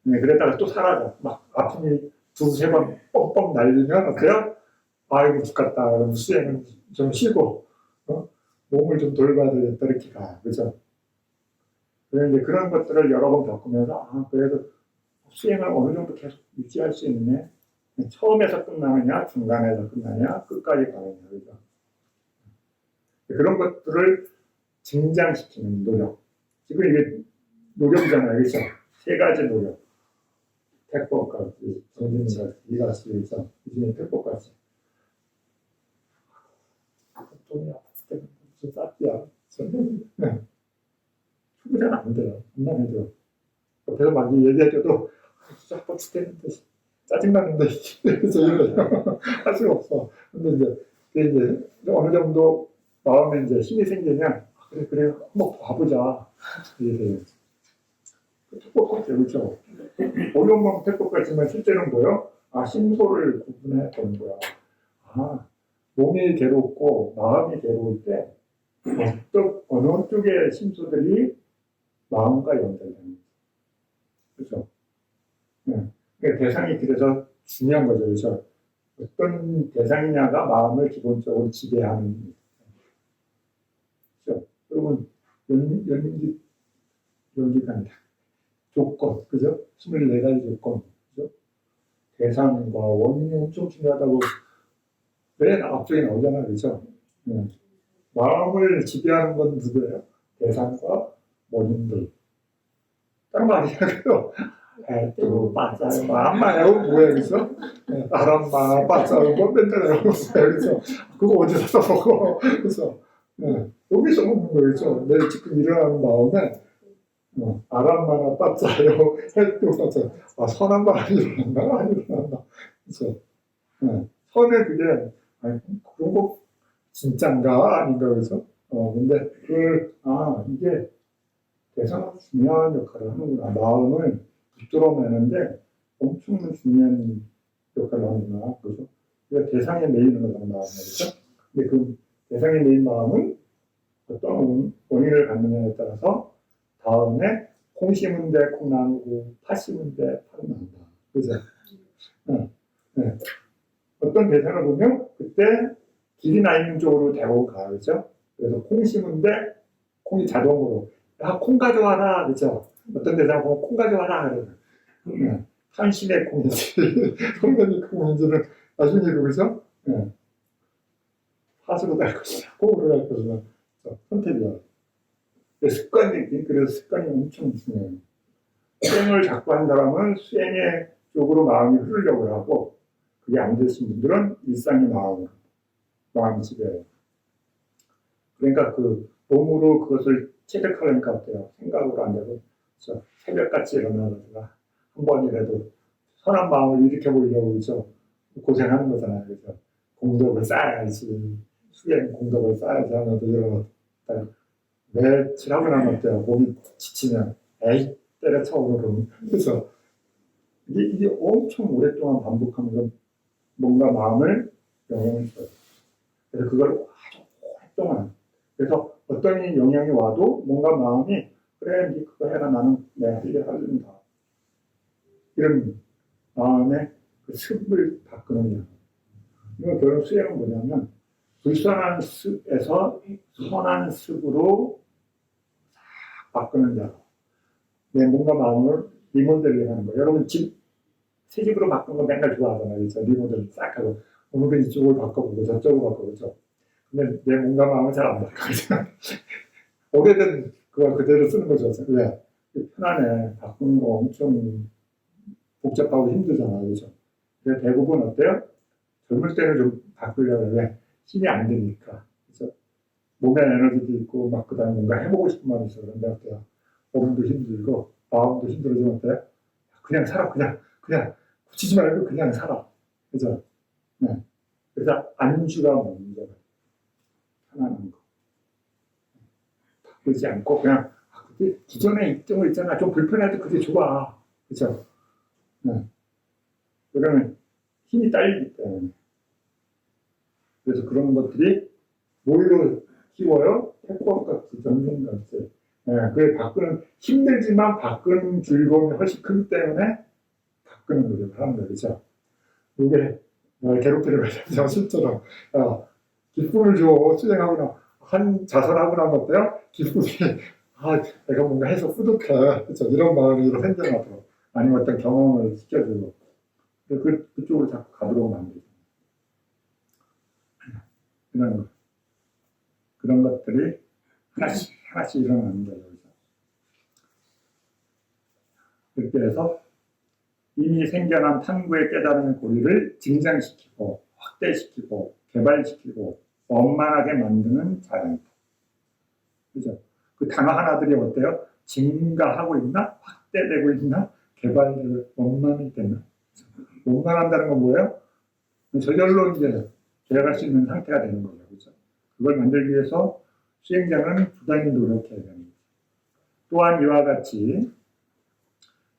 그랬다가 또 사라져. 막 아픔이 두세 번 뻥뻥 날리면 어때요? 아이고 죽겠다. 그럼 수행은 좀 쉬고 몸을 좀 돌봐야 되겠다 이렇게 가요. 그죠? 그런데 그런 것들을 여러 번 겪으면서 그래도 수행을 어느 정도 계속 유지할 수 있네. 처음에서 끝나느냐, 중간에서 끝나냐, 끝까지 가느냐. 그죠? 그런 것들을 증장시키는 노력. 지금 이게 노력이잖아요. 그렇죠? 세 가지 노력. 택법까지, 정신까지, 이가지, 그렇죠? 이 중에 택법까지. 돈이 아플 때는 무슨 싹이야. 초보자는 안 돼요. 안만 해도. 옆에서 막 얘기해줘도 자꾸 죽겠는데, 짜증나는데, 그래서 이래요. 할 수가 없어. 근데 이제 어느 정도 마음에 이제 힘이 생기면, 그래, 한번 봐보자. 이래요. 택법까지, 그렇죠? 어려운 건 택법까지만 실제는 뭐예요? 신소를 구분해 보는 거야. 몸이 괴롭고 마음이 괴로울 때 어느 쪽의 심소들이 마음과 연결되는 거죠. 그렇죠? 네. 대상이 그래서 중요한 거죠. 그렇죠? 어떤 대상이냐가 마음을 기본적으로 지배하는 거죠. 그러면 연기가 아니라 조건, 그죠? 24가지 조건, 그죠? 대상과 원인이 엄청 중요하다고 맨 앞쪽에 나오잖아요, 그죠? 마음을 지배하는 건 누구예요? 대상과 원인들. 다른 거 아니잖아요. 해도 빠져요. 맘마 외우면 뭐야 여기서? 바람마 빠져요. 뭐 맨날 외우면 뭐야 여기서? 그거 어디서 써먹어? 그래서 여기서 먹는 거겠죠. 내 지금 일어나는 마음에 바람마나 빠져요. 해도 빠져요. 아, 선한 바람이 일어난다? 안 일어난다. 그래서 선에 그게 아니, 그런 거 진짠가 아닌가 그래서 근데 이게 대사가 중요한 역할을 하는구나. 마음을 붙들어내는데 엄청 중요한 역할을 하는구나. 그래서 그러니까 대상의 메인으로 가는 마음이죠. 근데 그 대상의 메인 마음은 어떤 원인을 갖느냐에 따라서 다음에 콩 심은 데 콩 나누고 팥 심은 데 팥 나눈다. 그죠? 어떤 대상을 보면 그때 길이 나 있는 쪽으로 대고 가죠. 그래서 콩 심은 데 콩이 자동으로 콩 가져와라. 그죠? 어떤 대상을 보면 콩 가져와라. 그러면 한심의 콩인지 성전이 콩인지는 나중에 그죠? 팥으로 갈 것이냐 콩으로 갈 것이냐 선택이야. 습관이 그래서 습관이 엄청 중요해요. 수행을 자꾸 한 사람은 수행의 쪽으로 마음이 흐르려고 하고 그게 안 되신 분들은 일상의 마음이 지배해요. 그러니까 그 몸으로 그것을 체득하려니까 어때요? 생각으로 안 되고 새벽같이 일어나다가 한 번이라도 선한 마음을 일으켜보려고 그죠? 고생하는 거잖아요. 그죠? 공덕을 쌓아야지. 수행 공덕을 쌓아야지 하면서 일어났다가 며칠 하고 나면 어때요? 몸이 지치면 에이 때려쳐 오르는. 그래서 이게 엄청 오랫동안 반복하면서 뭔가 마음을 영향을 줘요. 그래서 그걸 아주 오랫동안 그래서 어떤 영향이 와도 뭔가 마음이 그래 니 그거 해라 나는 내가 할 일 하려다 이런 마음의 그 습을 바꾸는 거. 이거 결국 수행은 뭐냐면 불선한 습에서 선한 습으로 바꾸는 자. 내 뭔가 마음을 리모델링 하는 거. 여러분 새 집으로 바꾼 거 맨날 좋아하잖아요. 그렇죠? 리모델링 싹 하고 오늘은 이쪽을 바꿔보고 저쪽을 바꿔보죠. 근데 내 뭔가 마음은 잘 안 바뀌어요. 오래된 그걸 그대로 쓰는 거죠. 왜? 편안해. 바꾸는 거 엄청 복잡하고 힘들잖아요. 그렇죠? 근데 대부분 어때요? 젊을 때는 좀 바꾸려고 해요. 왜? 힘이 안 되니까. 그래서 몸에 에너지도 있고 막 그다음에 뭔가 해보고 싶은 마음이 있어요. 그런데 어때요? 몸도 힘들고 마음도 힘들어지면 어때요? 그냥 살아. 그냥 굳히지 말고 그냥 살아. 그죠? 네. 그래서 안주가 문제가 편안한 거. 바꾸지 않고 그냥 기존에 있던 거 있잖아. 좀 불편해도 그게 좋아. 그죠? 네. 그러면 힘이 딸리기 때문에. 그래서 그런 것들이 뭘로 키워요? 태권같이 전쟁같이. 네. 그게 바꾸는 힘들지만 바꾸는 즐거움이 훨씬 크기 때문에 바꾸는 노력을 하는 거예요. 그죠? 이게 괴롭히는 거죠. 실제로 기쁨을 줘. 수행하고 자선하고 나면 어때요? 기쁨이 내가 뭔가 해서 뿌듯해. 그렇죠? 이런 마음이 생겨나도록 아니면 어떤 경험을 시켜주고 그쪽으로 자꾸 가도록 만들죠. 그런 것들이 하나씩 일어나는 거예요. 그렇게 해서 이미 생겨난 탐구의 깨달음의 고리를 증장시키고 확대시키고 개발시키고 원만하게 만드는 자연이다. 그죠? 그 단어 하나들이 어때요? 증가하고 있나? 확대되고 있나? 개발되고 원만했겠나? 원만한다는 건 뭐예요? 저절로 이제 되어갈 수 있는 상태가 되는 거죠. 그죠? 그걸 만들기 위해서 수행자는 부단히 노력해야 되는 거죠. 또한 이와 같이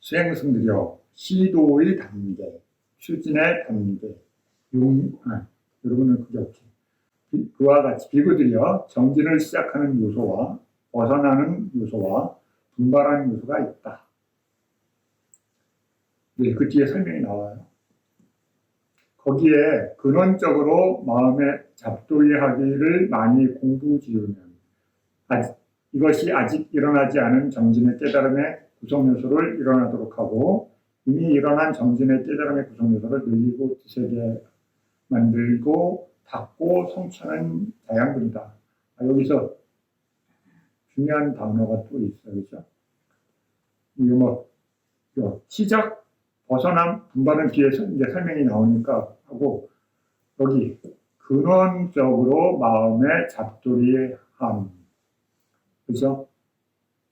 수행승들이요. 시도의 단계, 추진의 단계, 여러분은 그게 어떻게? 그와 같이 비구들이요. 정진을 시작하는 요소와 벗어나는 요소와 분발하는 요소가 있다. 네, 그 뒤에 설명이 나와요. 거기에 근원적으로 마음의 잡도이하기를 많이 공부 지으면 이것이 아직 일어나지 않은 정진의 깨달음의 구성 요소를 일어나도록 하고 이미 일어난 정진의 깨달음의 구성 요소를 늘리고 드세게 만들고 닫고 성취하는 다양분이다. 여기서 중요한 단어가 또 있어요. 그렇죠? 이거 시작, 벗어남, 분발은 뒤에서 이제 설명이 나오니까 하고, 여기 근원적으로 마음의 잡돌이함. 그죠?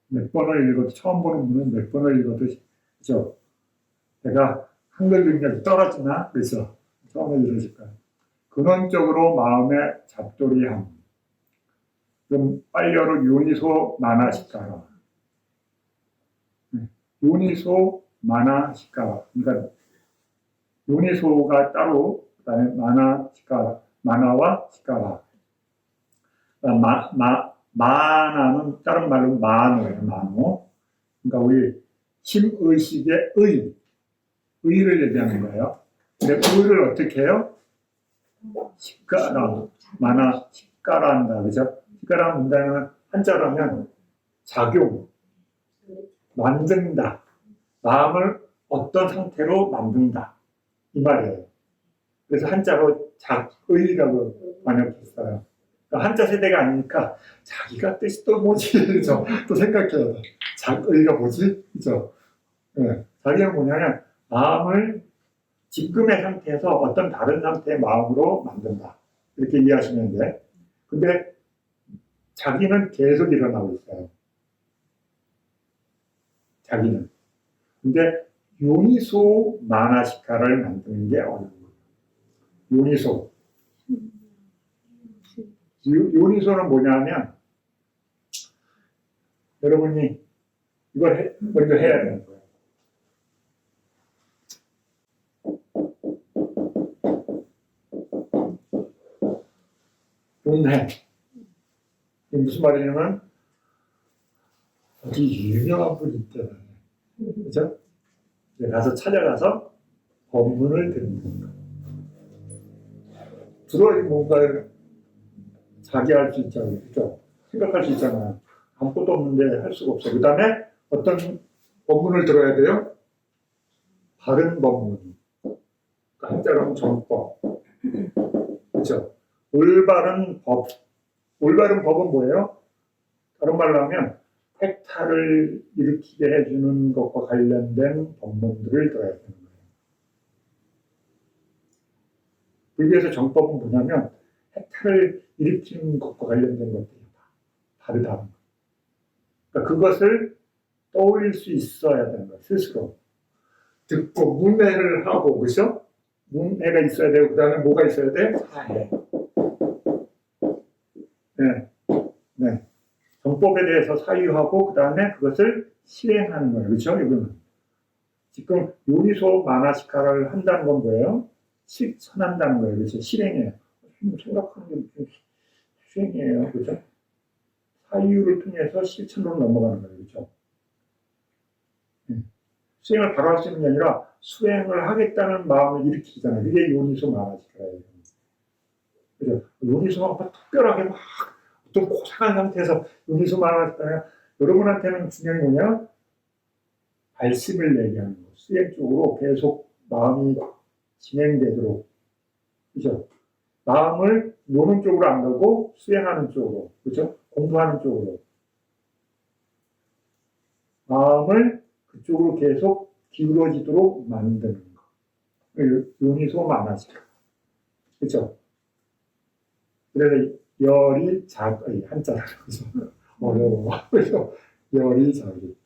몇 번을 읽어도, 처음 보는 분은 몇 번을 읽어도, 그죠? 내가 한글 능력이 떨어지나? 그죠? 처음에 이러실 거예요. 근원적으로 마음의 잡돌이함. 그럼 빨리어로 요니소 마나시카라. 요니소 마나시카라. 그러니까 요니소가 따로, 그다음에 마나시카라, 마나와 시카라. 마나는 다른 말로 마노예요. 마노. 그러니까 우리 심의식의 의를 얘기하는 거예요. 근데 의를 어떻게 해요? 시카라, 마나 시카라 한다. 그죠? 시카라 문장은 한자로 하면 작용, 만든다. 마음을 어떤 상태로 만든다. 이 말이에요. 그래서 한자로 작의라고 번역했어요. 그러니까 한자 세대가 아니니까 자기가 뜻이 또 뭐지? 그죠? 또 생각해야 돼. 작의가 뭐지? 그죠? 네. 자기가 뭐냐면 마음을 지금의 상태에서 어떤 다른 상태의 마음으로 만든다. 이렇게 이해하시면 돼. 근데 자기는 계속 일어나고 있어요. 자기는. 근데 요니소 마나시카를 만드는 게 어려운 거예요. 요니소. 요니소는 뭐냐면 여러분이 이걸 먼저 해야 되는 거예요. 운해. 이게 무슨 말이냐면 어디 유명한 분이 있잖아요. 그죠? 가서 찾아가서 법문을 듣는 거예요. 주로 뭔가 자기 할 수 있잖아요. 그죠? 생각할 수 있잖아요. 아무것도 없는데 할 수가 없어요. 그 다음에 어떤 법문을 들어야 돼요? 바른 법문. 한자로 하면 정법. 그죠? 올바른 법. 올바른 법은 뭐예요? 다른 말로 하면 해탈을 일으키게 해주는 것과 관련된 법문들을 들어야 되는 거예요. 불교에서 정법은 뭐냐면 해탈을 일으키는 것과 관련된 것들이 다르다는 거예요. 그러니까 그것을 떠올릴 수 있어야 되는 거예요. 스스로. 듣고 문해를 하고, 그죠? 문해가 있어야 되고, 그 다음에 뭐가 있어야 돼? 사해. 네. 네. 정법에 대해서 사유하고, 그 다음에 그것을 실행하는 거예요. 그렇죠? 이거는. 지금 요리소 마나시카를 한다는 건 뭐예요? 실천한다는 거예요. 그렇죠? 실행이에요. 생각하는 게 무슨 수행이에요. 그렇죠? 사유를 통해서 실천으로 넘어가는 거예요. 그렇죠? 수행을 바로 할 수 있는 게 아니라 수행을 하겠다는 마음을 일으키잖아요. 그게 요리소 마나시카예요. 그죠? 요리소가 특별하게 막 어떤 고상한 상태에서 요리소 마나시카냐? 여러분한테는 중요한 게 뭐냐? 발심을 얘기하는 거. 수행 쪽으로 계속 마음이 진행되도록. 그죠? 마음을 노는 쪽으로 안 가고 수행하는 쪽으로. 그죠? 공부하는 쪽으로. 마음을 그쪽으로 계속 기울어지도록 만드는 거. 요니소 마나시카. 그죠? 그래서 열이 작의 한자라고 그죠? 어려워. 그죠? 열이 작의.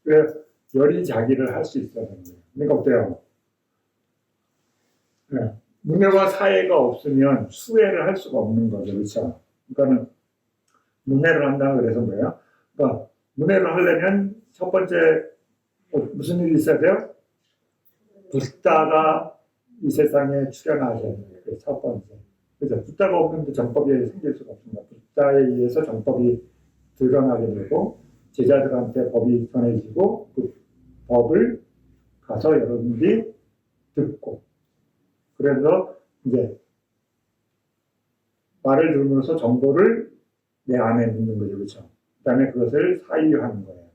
그래서 열이 자기를 할 수 있어야 되는 거예요. 그러니까 어때요? 네. 문해와 사해가 없으면 수해를 할 수가 없는 거죠. 그렇죠? 그러니까는 문해를 한다고 그래서 뭐예요? 그러니까 문해를 하려면 첫 번째 무슨 일이 있어야 돼요? 붓다가 이 세상에 출현하셔야 돼요. 그게 첫 번째. 그죠? 붓다가 없는데 정법이 생길 수가 없습니다. 붓다에 의해서 정법이 드러나게 되고 제자들한테 법이 전해지고 그 법을 가서 여러분들이 듣고 그래서 이제 말을 들으면서 정보를 내 안에 넣는 거죠. 그렇죠? 그 다음에 그것을 사유하는 거예요.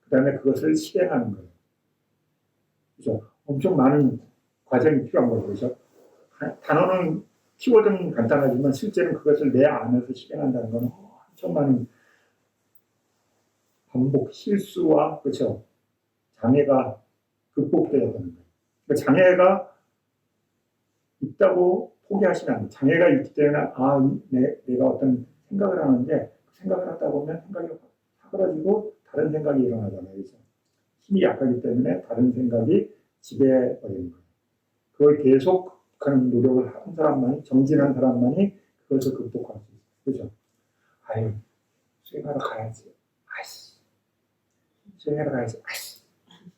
그 다음에 그것을 실행하는 거예요. 그렇죠? 엄청 많은 과정이 필요한 거죠. 그렇죠? 단어는 키워드는 간단하지만 실제는 그것을 내 안에서 실행한다는 건 엄청 많은 반복, 실수와, 그렇죠? 장애가 극복돼야 되는 거예요. 그러니까 장애가 있다고 포기하시면 안 돼요. 장애가 있기 때문에, 내가 어떤 생각을 하는데, 그 생각을 하다 보면 생각이 사그라지고 다른 생각이 일어나잖아요. 그래서 힘이 약하기 때문에 다른 생각이 지배해버리는 거예요. 그걸 계속 하는 노력을 하는 사람만이, 정진한 사람만이 그것을 극복할 수 있어요. 그죠? 아유, 수행하러 가야지. 아이씨. 수행하러 가야지. 아이씨.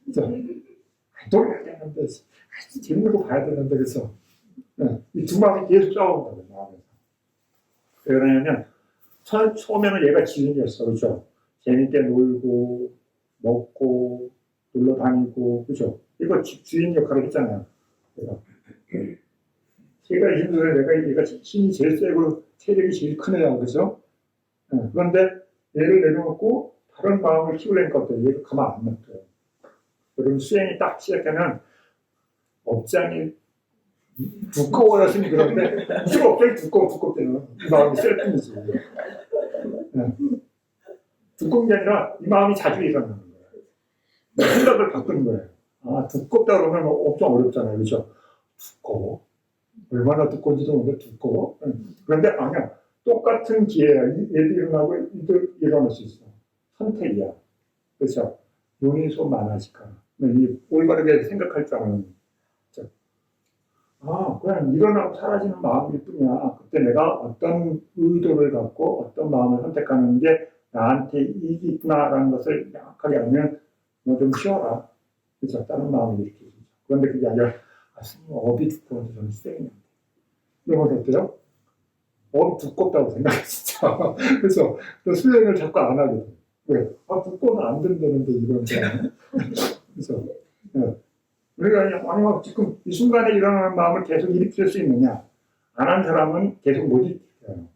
그죠? 놀아야 되는데, 아이씨. 재밌는 거 봐야 되는데, 그래서. 네. 이 두 마음이 계속 싸운다고요, 마음에서. 왜 그러냐면, 처음에는 얘가 지인이었어. 그죠? 재밌게 놀고, 먹고, 놀러 다니고, 그죠? 이거 주인 역할을 했잖아요. 얘가 힘들어, 얘가 힘이 제일 세고, 체력이 제일 큰 애야, 그죠? 그런데 얘를 내려놓고 다른 마음을 키우려니까 어때요? 얘가 가만 안 놔둬요. 여러분 수행이 딱 시작하면 업장이 두꺼워졌으니 그런데 무슨 업장이 두껍대요. 이 마음이 셀 뿐이지. 두꺼운 게 아니라 이 마음이 자주 일어나는 거예요. 생각을 바꾸는 거예요. 두껍다 그러면 엄청 어렵잖아요. 그렇죠? 두꺼워. 얼마나 두꺼운지도 모르는데 두꺼워. 그런데 아니야. 똑같은 기회야. 얘도 일어나고 얘도 일어날 수 있어. 선택이야. 그렇죠? 용의소 만화시카. 이 올바르게 생각할 줄 아는. 그렇죠? 그냥 일어나고 사라지는 마음일 뿐이야. 그때 내가 어떤 의도를 갖고 어떤 마음을 선택하는 게 나한테 이익이 있구나라는 것을 명확하게 알면 너 좀 쉬어라. 그렇죠? 다른 마음을 일으키죠. 그런데 그게 아니라 스님 업이 두꺼워서 저는 수행이 안 돼. 이런 건 어때요? 두껍다고 생각해, 진짜. 그래서 수행을 자꾸 안 하게 돼. 왜? 두꺼워서 안 된다는데, 이런 거. 그래서, 우리가, 아니, 지금 이 순간에 일어나는 마음을 계속 일으킬 수 있느냐? 안 한 사람은 계속 못 일으켜요.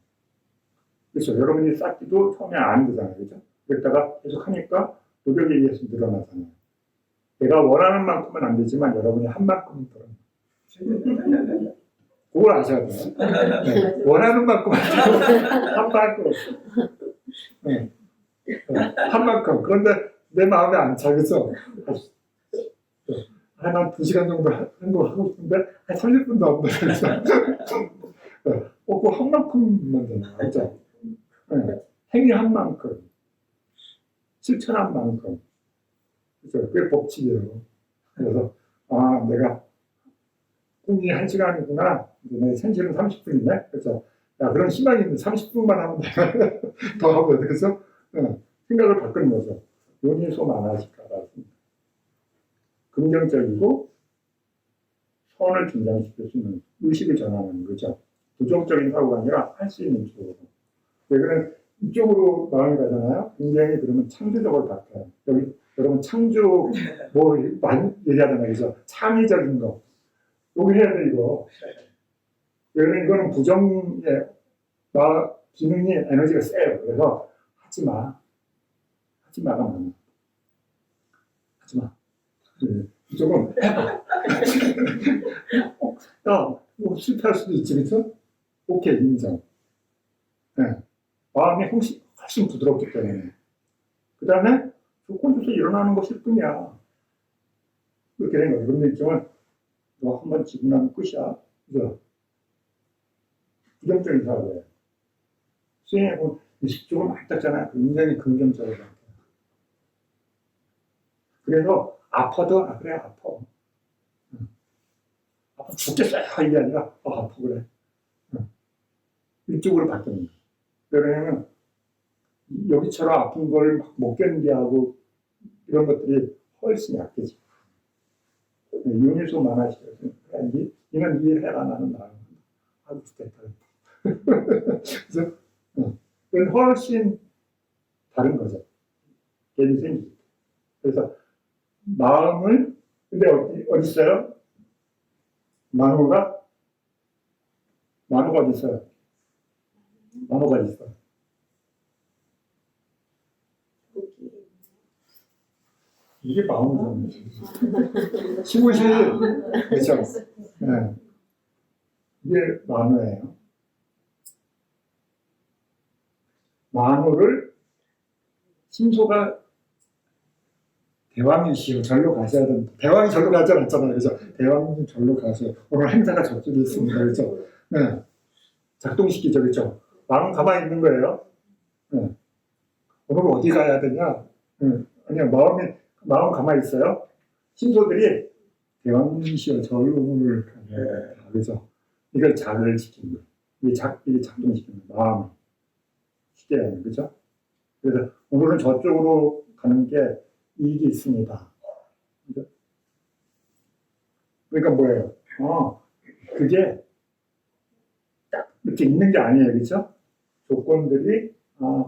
그렇죠. 여러분이 쌓기도 처음에 안 되잖아요. 그죠? 그랬다가 계속 하니까 노력에 의해서 늘어나잖아요. 내가 원하는 만큼은 안 되지만 여러분이 한 만큼은 늘어나요. 그걸 아셔야 돼요. 네. 원하는 만큼 한 만큼. 네. 한 만큼. 그런데 내 마음에 안 차. 그래서 한 2시간 정도 행동하고 싶은데 한 30분도 안 돼요. 그한 만큼만 되나. 그죠? 네. 행위 한 만큼. 실천한 만큼. 그죠? 그게 법칙이에요. 그래서, 내가 꿈이 1시간이구나. 내 현실은 30분이네. 그래서, 그런 희망이 있는데 30분만 하면 돼. 더 하고, 그래서, 생각을 바꾸는 거죠. 용의소 만화시카라. 긍정적이고, 선을 긴장시킬 수 있는 의식을 전환하는 거죠. 부정적인 사고가 아니라 할 수 있는 쪽으로. 그러면 이쪽으로 마음이 가잖아요. 굉장히 그러면 창조적으로 바뀌어요. 여러분 창조, 많이 얘기하잖아요. 그래서 창의적인 거. 여기 해야 돼, 이거. 왜냐면 이거는 부정의 기능이 에너지가 세요. 그래서 하지 마. 하지 마가 많아. 하지 마. 이쪽은 해봐. 실패할 수도 있지, 그렇죠? 오케이, 인정. 네. 마음이 훨씬 부드럽기 때문에. 그 다음에 혼자서 일어나는 것일 뿐이야. 그렇게 된 거예요. 그런데 있지만 너 한번 지고 나면 끝이야. 그죠? 부정적인 사고예요. 수행해보면 의식적으로 많이 땄잖아요. 굉장히 긍정적으로. 그래서 아파도, 그래, 아파. 아파 죽겠어요. 이게 아니라, 아파, 그래. 이쪽으로 바뀌는 거예요. 왜냐면, 여기처럼 아픈 걸 못 견디하고, 이런 것들이 훨씬 약해지고. 용의소 많아지죠. 이는 이해해라, 나는 나는. 좋겠다. 그래서, 훨씬 다른 거죠. 괜히 생기죠. 그래서, 마음을, 근데 어디 있어요? 만호가 어디 있어요? 만호가 어디 있어요? 이게 마음이잖아요. 심으실, 그렇죠? 네. 이게 만호예요. 만호를, 심소가 대왕이시여 절로 가셔야 된다. 대왕이 절로 가지 않았잖아요. 그죠? 대왕님 절로 가세요. 오늘 행사가 저쪽에 있습니다. 그죠? 네. 작동시키죠. 그죠? 마음 가만히 있는 거예요. 네. 오늘 어디 가야 되냐? 네. 아니요. 마음 가만히 있어요. 신도들이 대왕님이시여 절로 가세요. 그죠? 이걸 작을 시키는 거예요. 이게 작동시키는 거예요. 마음을. 쉽게 하는 그죠? 그래서 오늘은 저쪽으로 가는 게 이익이 있습니다. 그죠? 그러니까 뭐예요? 그게 딱 이렇게 있는 게 아니에요. 그죠? 조건들이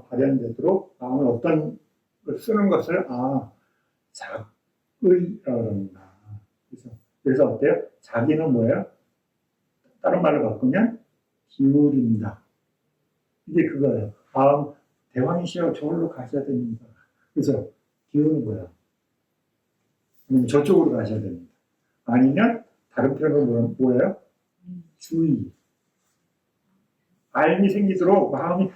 발현되도록 마음을 어떤 걸 쓰는 것을 작의라고 합니다. 그래서 어때요? 자기는 뭐예요? 다른 말로 바꾸면 기울인다. 이게 그거예요. 대왕이시여 저기로 가셔야 됩니다. 그죠? 기우는 거야. 저쪽으로 가셔야 됩니다. 아니면 다른 표현은 뭐예요? 주의. 알미 생기도록 마음이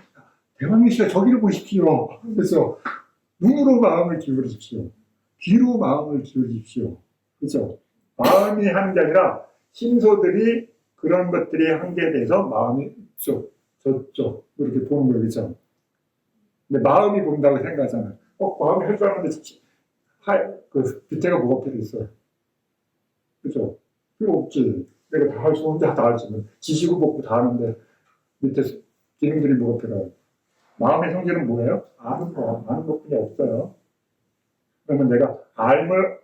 대왕이시여 저기를 보십시오. 그래서 눈으로 마음을 기울이십시오. 귀로 마음을 기울이십시오. 그죠? 마음이 하는 게 아니라 신소들이 그런 것들이 한계에 대해서 마음이 저쪽 이렇게 보는 거예요. 그죠? 근데 마음이 본다고 생각하잖아요. 마음이 할 줄 아는데 그 밑에가 뭐가 필요 있어요? 그죠? 필요 없지. 내가 다 할 수, 혼자 다 할 수 있는. 지시고 볶고 다 하는데 밑에 기능들이 뭐가 필요해요? 마음의 성질은 뭐예요? 아는 것뿐이 없어요. 그러면 내가 알을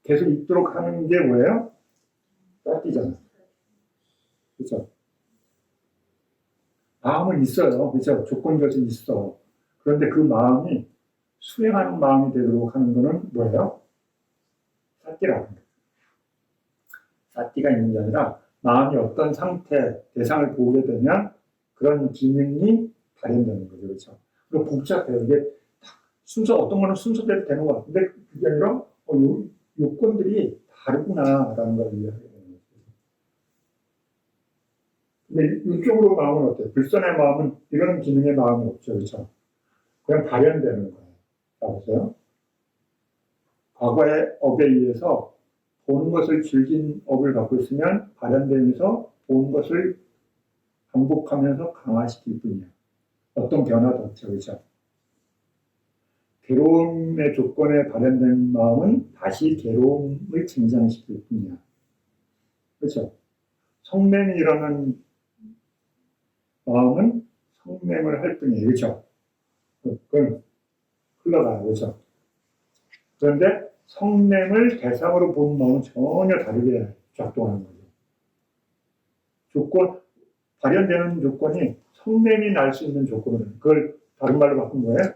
계속 있도록 하는 게 뭐예요? 닦이잖아요. 그죠? 마음은 있어요. 그죠? 조건적이 있어. 그런데 그 마음이 수행하는 마음이 되도록 하는 거는 뭐예요? 사띠라고 합니다. 사띠가 있는 게 아니라 마음이 어떤 상태, 대상을 보게 되면 그런 기능이 발현되는 거죠. 그렇죠? 그리고 복잡해요. 이게 어떤 거는 순서대로 되는 것 같은데 그게 아니라 요건들이 다르구나라는 걸 이해하게 되는 거죠. 근데 이쪽으로 마음은 어때요? 불선의 마음은 이런 기능의 마음은 없죠. 그렇죠? 그냥 발현되는 거예요. 자, 보세요. 과거의 업에 의해서 보는 것을 즐긴 업을 갖고 있으면 발현되면서 보는 것을 반복하면서 강화시킬 뿐이에요. 어떤 변화도 없죠. 그렇죠? 괴로움의 조건에 발현된 마음은 다시 괴로움을 증장시킬 뿐이야. 그렇죠? 성냄이라는 마음은 성냄을 할 뿐이에요. 그렇죠? 그건 흘러가요. 그렇죠? 그런데 성냄을 대상으로 보는 마음은 전혀 다르게 작동하는 거죠. 발현되는 조건이 성냄이 날 수 있는 조건은 그걸 다른 말로 바꾼 거예요.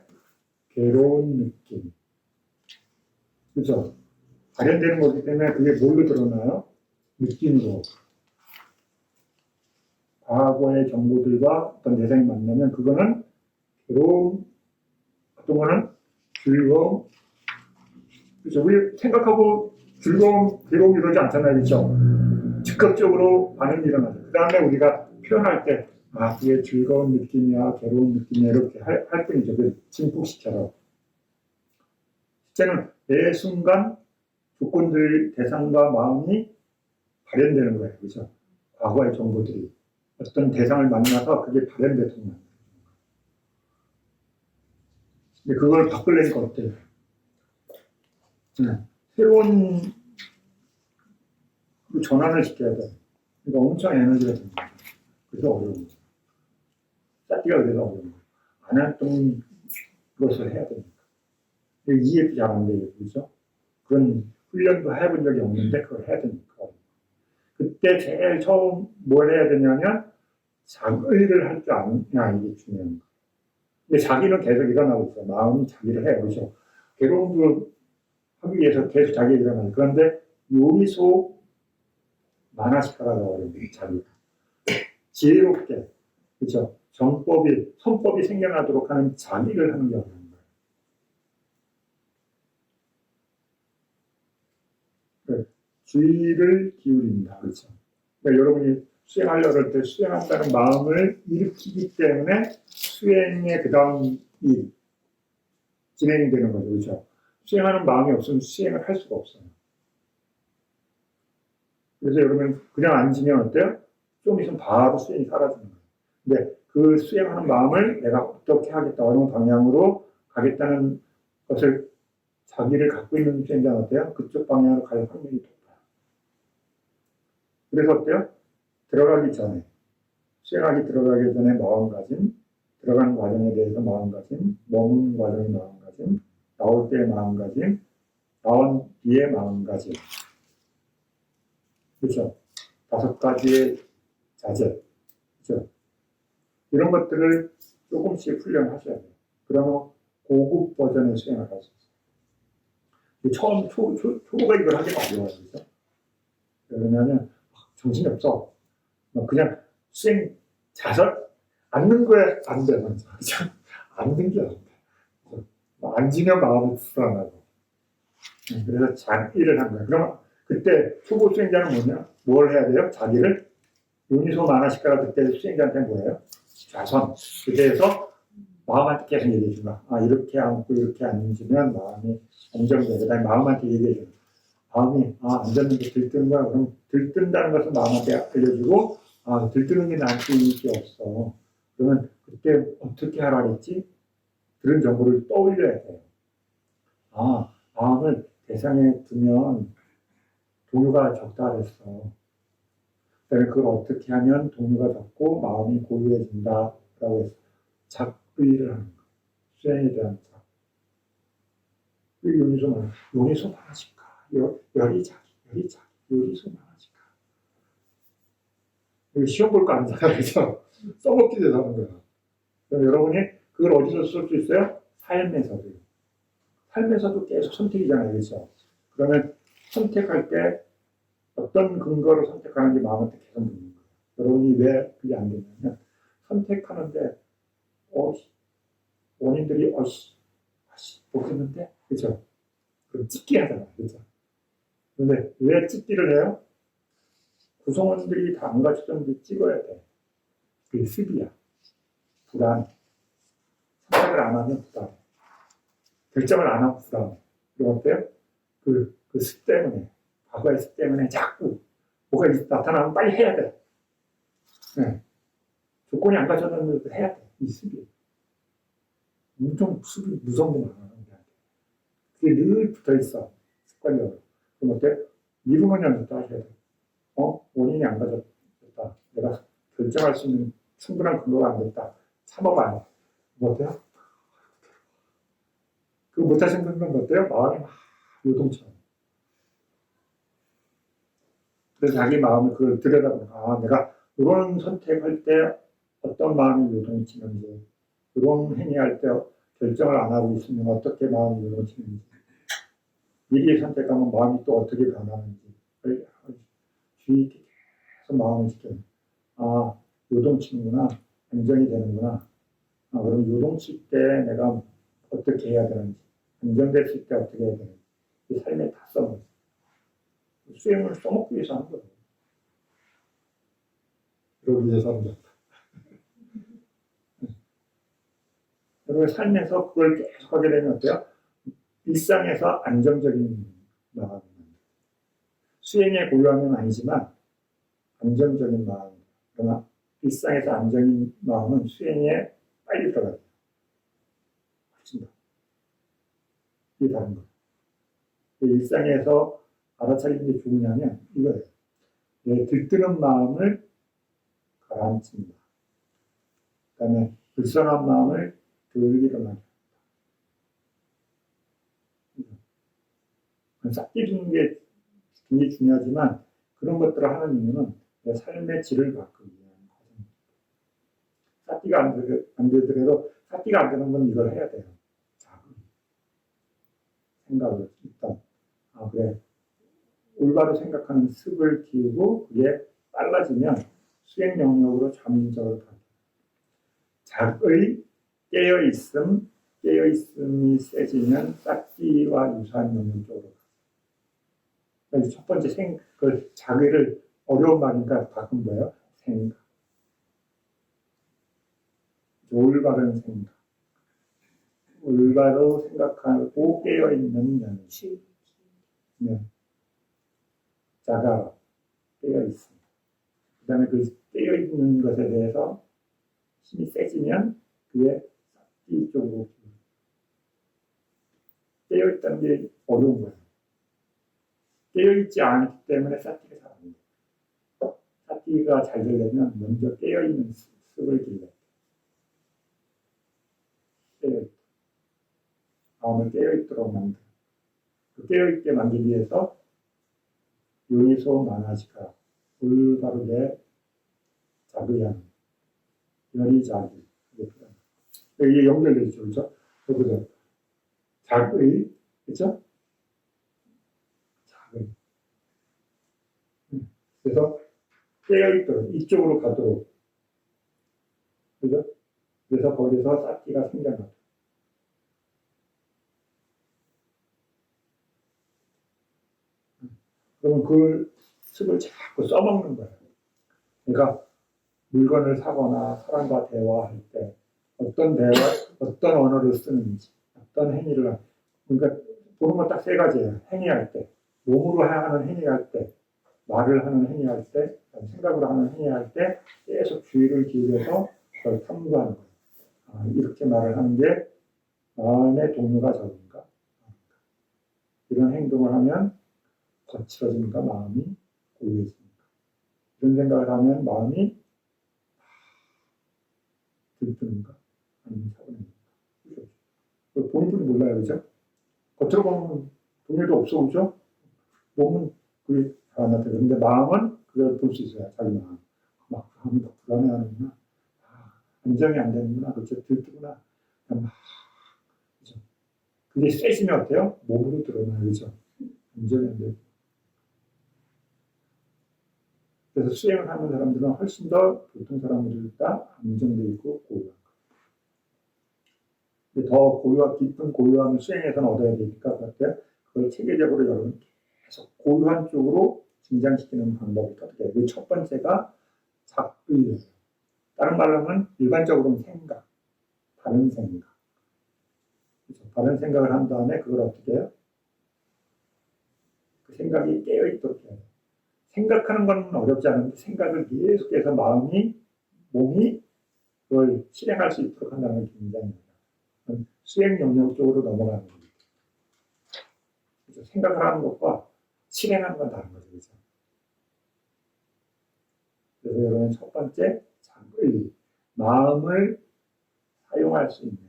괴로운 느낌. 그렇죠? 발현되는 거기 때문에 그게 뭘로 드러나요? 느낌으로. 과거의 정보들과 어떤 대상이 만나면 그거는 괴로움, 어떤 거는 즐거움. 그렇죠? 우리 생각하고 즐거움, 괴로움 이러지 않잖아요. 그렇죠? 즉각적으로 반응이 일어나죠. 그 다음에 우리가 표현할 때 그게 즐거운 느낌이야, 괴로운 느낌이야 이렇게 할 뿐이죠. 그 증폭시켜서. 실제는 매 순간 조건들, 대상과 마음이 발현되는 거예요. 그렇죠? 과거의 정보들이 어떤 대상을 만나서 그게 발현되도록 만드는 거예요. 근데 그걸 바꾸려니까 어때요? 새로운 전환을 시켜야 돼. 그러니까 엄청 에너지가 듭니다. 그래서 어려운 거죠. 쌓기가 그래서 어려운 거예요. 안 했던 것을 해야 되니까. 이해도 잘 안 돼요. 그렇죠? 그런 훈련도 해본 적이 없는데 그걸 해야 되니까. 그때 제일 처음 뭘 해야 되냐면 자기를 할 줄 아느냐 이게 중요한 거예요. 근데 자기는 계속 일어나고 있어요. 마음이 자기를 해요. 그렇죠? 괴로움도 하기 위해서 계속 자기가 일어나요. 그런데 요리소 만화시카가 어려워요. 자기가. 지혜롭게, 그렇죠? 선법이 생겨나도록 하는 자기를 하는 게 어려운 거예요. 주의를 기울인다. 그렇죠? 그러니까 여러분이 수행하려고 할 때 수행한다는 마음을 일으키기 때문에 수행의 그 다음 일 진행이 되는 거죠. 그렇죠? 수행하는 마음이 없으면 수행을 할 수가 없어요. 그래서 여러분 그냥 앉으면 어때요? 좀 있으면 바로 수행이 사라지는 거예요. 근데 그 수행하는 마음을 내가 어떻게 하겠다, 어느 방향으로 가겠다는 것을 자기를 갖고 있는 수행자는 어때요? 그쪽 방향으로 갈 확률이 높아요. 그래서 어때요? 들어가기 전에, 수행하기 들어가기 전에 마음가짐, 들어가는 과정에 대해서 마음가짐, 머무는 과정의 마음가짐, 나올 때의 마음가짐, 나온 뒤의 마음가짐. 그렇죠? 5가지의 자세. 그렇죠? 이런 것들을 조금씩 훈련하셔야 돼요. 그러면 고급 버전의 수행을 할 수 있어요. 처음 초보가 이걸 하기 어려워요. 그렇죠? 왜냐하면 정신이 없어. 그냥 수행 자설 앉는 거에 안 돼. 그렇죠? 앉는 게 안 돼. 앉으면 마음이 불안하고. 그래서 자기를 한 거야. 그러면 그때 초보 수행자는 뭐냐? 뭘 해야 돼요? 자기를 요니소 마나시카라 그때 수행자한테 뭐예요? 좌선. 그때에서 마음한테 계속 얘기해 주는 거야. 아, 이렇게 앉고 이렇게 앉으면 마음이 안정돼. 그 다음에 마음한테 얘기해 주는 거야. 마음이 앉았는데 들뜨는 거야. 그럼 들뜬다는 것을 마음한테 알려주고 들뜨는 게 나한테 인기 없어. 그러면 그때 어떻게 하라 그랬지? 그런 정보를 떠올려야 돼요. 마음을 대상에 두면 동요가 적다 그랬어. 그다음에 그걸 어떻게 하면 동요가 적고 마음이 고요해진다라고 해서 작의를 하는 거예요. 수행에 대한 작. 요니소 많아질까? 열이 자기, 요리소 많아질까? 시험 볼 거 아니잖아요. 그래서 써먹기 위해서 하는 거야. 그럼 여러분이 그걸 어디서 쓸 수 있어요? 삶에서도요. 삶에서도 계속 선택이잖아요. 그렇죠? 그러면 선택할 때 어떤 근거로 선택하는지 마음한테 계속 묻는 거예요. 여러분이 왜 그게 안 되냐면 선택하는데 원인들이 모르겠는데 그렇죠? 그럼 찍기 하잖아요. 그렇죠? 그런데 왜 찍기를 해요? 구성원들이 다 안 갖춰졌는데 찍어야 돼. 그게 습이야. 불안. 선택을 안 하면 불안해. 결정을 안 하면 불안해. 그럼 어때요? 그 습 때문에, 과거의 습 때문에 자꾸 뭐가 나타나면 빨리 해야 돼. 네. 조건이 안 갖춰졌는데도 해야 돼. 이 습이. 엄청 습이 무서운 게 많아. 그게 늘 붙어 있어. 습관적으로. 그럼 어때? 미루는 연습도 하셔야 돼. 원인이 안 가졌다. 내가 결정할 수 있는 충분한 근거가 안 됐다. 참아봐요. 뭐 어때요? 그거 못하신 분은 어때요? 마음이 막 요동쳐. 그래서 자기 마음을 그걸 들여다보면 내가 이런 선택할 때 어떤 마음이 요동치는지, 이런 행위할 때 결정을 안 하고 있으면 어떻게 마음이 요동치는지, 미리 선택하면 마음이 또 어떻게 변하는지 주의 있게 계속 마음을 지켜요. 요동치는구나. 안정이 되는구나. 그럼 요동칠 때 내가 어떻게 해야 되는지, 안정됐을 때 어떻게 해야 되는지, 이 삶에 다 써먹어요. 수행을 써먹기 위해서 하는 거예요. 그러기 위해서 하는 거예요. 여러분 삶에서 그걸 계속 하게 되면 어때요? 일상에서 안정적인 마음. 수행에 고요함은 아니지만 안정적인 마음. 그러나 일상에서 안정인 마음은 수행에 빨리 들어가요. 훨씬 더. 이게 다른 거예요. 일상에서 알아차리는 게 좋으냐면 이거예요. 내 들뜨는 마음을 가라앉힙니다. 그 다음에 불쌍한 마음을 덜 일어나게 합니다. 쌓기 주는 게 굉장히 중요하지만 그런 것들을 하는 이유는 내 삶의 질을 바꾸기 위한 과정입니다. 쌓기가 안 되더라도 쌓기가 안 되는 건 이걸 해야 돼요. 작은 생각을 일단 그래 올바로 생각하는 습을 키우고 그게 빨라지면 수행 영역으로 점진적으로 가요. 작의 깨어있음이 세지면 쌓기와 유사한 영역 쪽으로 가요. 첫 번째 그 작의를 어려운 말이니까 바꾼 거예요. 생각. 올바른 생각. 올바로 생각하고 깨어있는 연시. 네. 자가 깨어있습니다. 그 다음에 그 깨어있는 것에 대해서 힘이 세지면 그게 사티 쪽으로 깨어있다는 게 어려운 거예요. 깨어있지 않기 때문에 사티가 잘 안 돼요. 사티가 잘 되려면 먼저 깨어있는 습을 길러야 돼요. 깨어있다. 마음을 깨어있도록 만들어. 그 깨어있게 만들기 위해서 요리소 만화지가 올바르게 자그양 열이자기 이게 연결되어 있죠, 그렇죠? 그죠? 자의, 그렇죠? 자의. 그래서 깨어있도록 이쪽으로 가도록, 그죠? 그래서 거기서 사티가 생겨나죠. 그러면 그 습을 자꾸 써먹는 거예요. 그러니까 물건을 사거나 사람과 대화할 때 어떤 언어를 쓰는지, 어떤 행위를 하는지. 그러니까 보는 건 딱 세 가지예요. 행위할 때, 몸으로 하는 행위할 때, 말을 하는 행위할 때, 생각으로 하는 행위할 때 계속 주의를 기울여서 그걸 탐구하는 거예요. 아, 이렇게 말을 하는 게 마음의 동요가 적은가? 이런 행동을 하면 거칠어지니까 마음이 고요해집니까? 이런 생각을 하면 마음이 들뜨는가? 아니면 차분해집니까? 그렇죠? 본인분이 몰라요, 그죠? 겉으로 보면 동요도 없어, 그죠? 몸은 그게 잘 안 나타나요. 근데 마음은 그걸 볼 수 있어요, 자기 마음. 막 불안해하는구나. 안정이 안 되는구나. 그렇죠? 들뜨구나. 막, 그죠? 그게 세지면 어때요? 몸으로 드러나요, 그죠? 안정이 안 되고. 그래서 수행을 하는 사람들은 훨씬 더 보통 사람들보다 안정되어 있고 고요한 거예요. 더 고요한, 깊은 고요함을 수행에서는 얻어야 되니까 그걸 체계적으로 여러분 계속 고요한 쪽으로 증장시키는 방법을 어떻게 해요? 그 첫 번째가 작의예요. 다른 말로 하면 일반적으로는 생각, 바른 생각. 그렇죠? 바른 생각을 한 다음에 그걸 어떻게 해요? 그 생각이 깨어있도록 해야 돼요. 생각하는 건 어렵지 않은데 생각을 계속해서 몸이 그걸 실행할 수 있도록 한다는 게 굉장히 어려워요. 수행 영역 쪽으로 넘어가는 겁니다. 그렇죠? 생각을 하는 것과 실행하는 건 다른 거죠. 그렇죠? 그래서 여러분 첫 번째, 자의, 마음을 사용할 수 있느냐.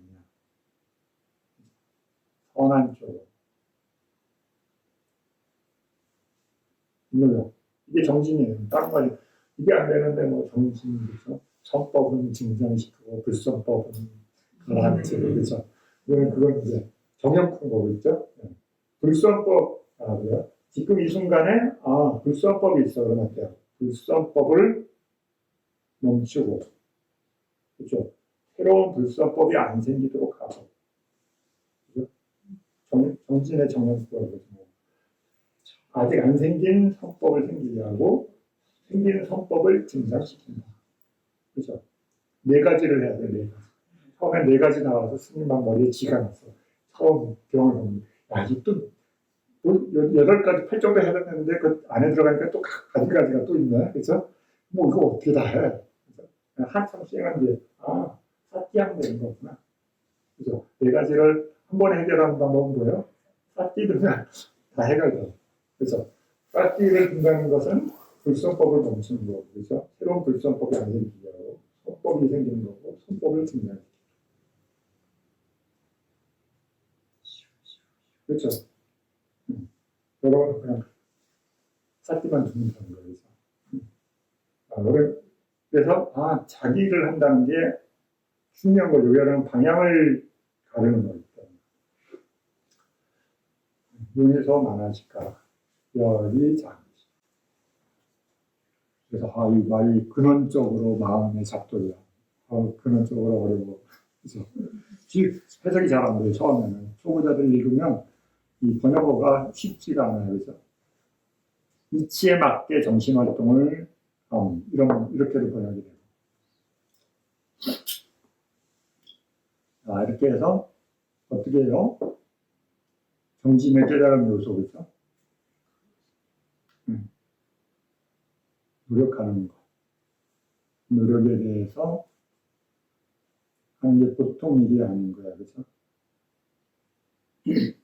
선한 쪽으로. 이게 정진이에요. 다른 거 이게 안 되는데 뭐 정진, 그렇죠? 선법은 증장시키고 불선법은 가라앉히고, 그렇죠? 그건 이제 정형큰 거고 있죠. 네. 불선법, 그래요? 지금 이 순간에 불선법이 있어. 그러면 어때요? 불선법을 멈추고, 그렇죠? 새로운 불선법이 안 생기도록 하고, 그렇죠? 정진의 정형법이죠. 아직 안 생긴 선법을 생기게 하고 생기는 선법을 증장시킨다. 그렇죠? 네 가지를 해야 돼. 네 가지. 처음에 네 가지 나와서 스님 막 머리에 쥐가 났어. 처음 병을 보면 이또 8가지 8정도 해야 되는데 그 안에 들어가니까 또 가지가 또 있네. 그렇죠? 뭐 이거 어떻게 다 해? 그렇죠? 한참 수행한 뒤에 사띠하면 되는 거구나. 그렇죠? 네 가지를 한 번에 해결하는 방법은 뭐예요? 사띠 들면 다 해결돼요. 그래서 사띠를 든다는 것은 불선법을 멈추는 거고, 그렇죠? 새로운 불선법이 안 생기게 하고 선법이 생기는 거고 선법을 증명하는 그렇죠? 여러분 그냥 사띠만 두면 되는 거예요. 그래서 자기를 한다는 게 중요한 거죠. 여러분 방향을 가르는 거기 때문에. 용에서 많아질까 열이 장. 그래서 이 말이 근원적으로 마음의 잡돌이야. 근원적으로 어려워. 그래서 해석이 잘 안 돼요. 처음에는 초보자들 읽으면 이 번역어가 쉽지가 않아요. 그래서 이치에 맞게 정신활동을 이렇게도 번역이 돼요. 이렇게 해서 어떻게 해요? 정신의 깨달음 요소, 그죠? 노력하는 것. 노력에 대해서 하는 게 보통 일이 아닌 거야, 그죠? 그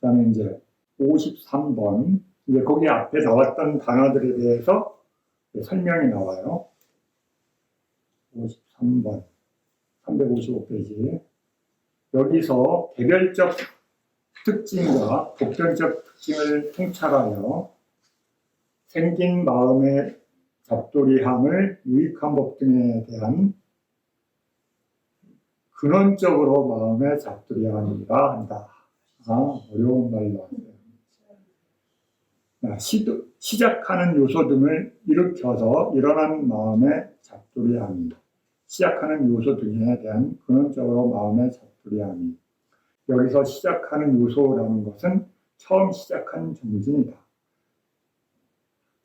다음에 이제 53번. 이제 거기 앞에 나왔던 단어들에 대해서 설명이 나와요. 53번. 355페이지. 여기서 개별적 특징과 보편적 특징을 통찰하여 생긴 마음의 잡돌이함을 유익한 법 등에 대한 근원적으로 마음의 잡돌이함이라 한다. 어려운 말로 하세요. 시작하는 요소 등을 일으켜서 일어난 마음의 잡돌이함이 시작하는 요소 등에 대한 근원적으로 마음의 잡돌이함이 여기서 시작하는 요소라는 것은 처음 시작한 정진이다.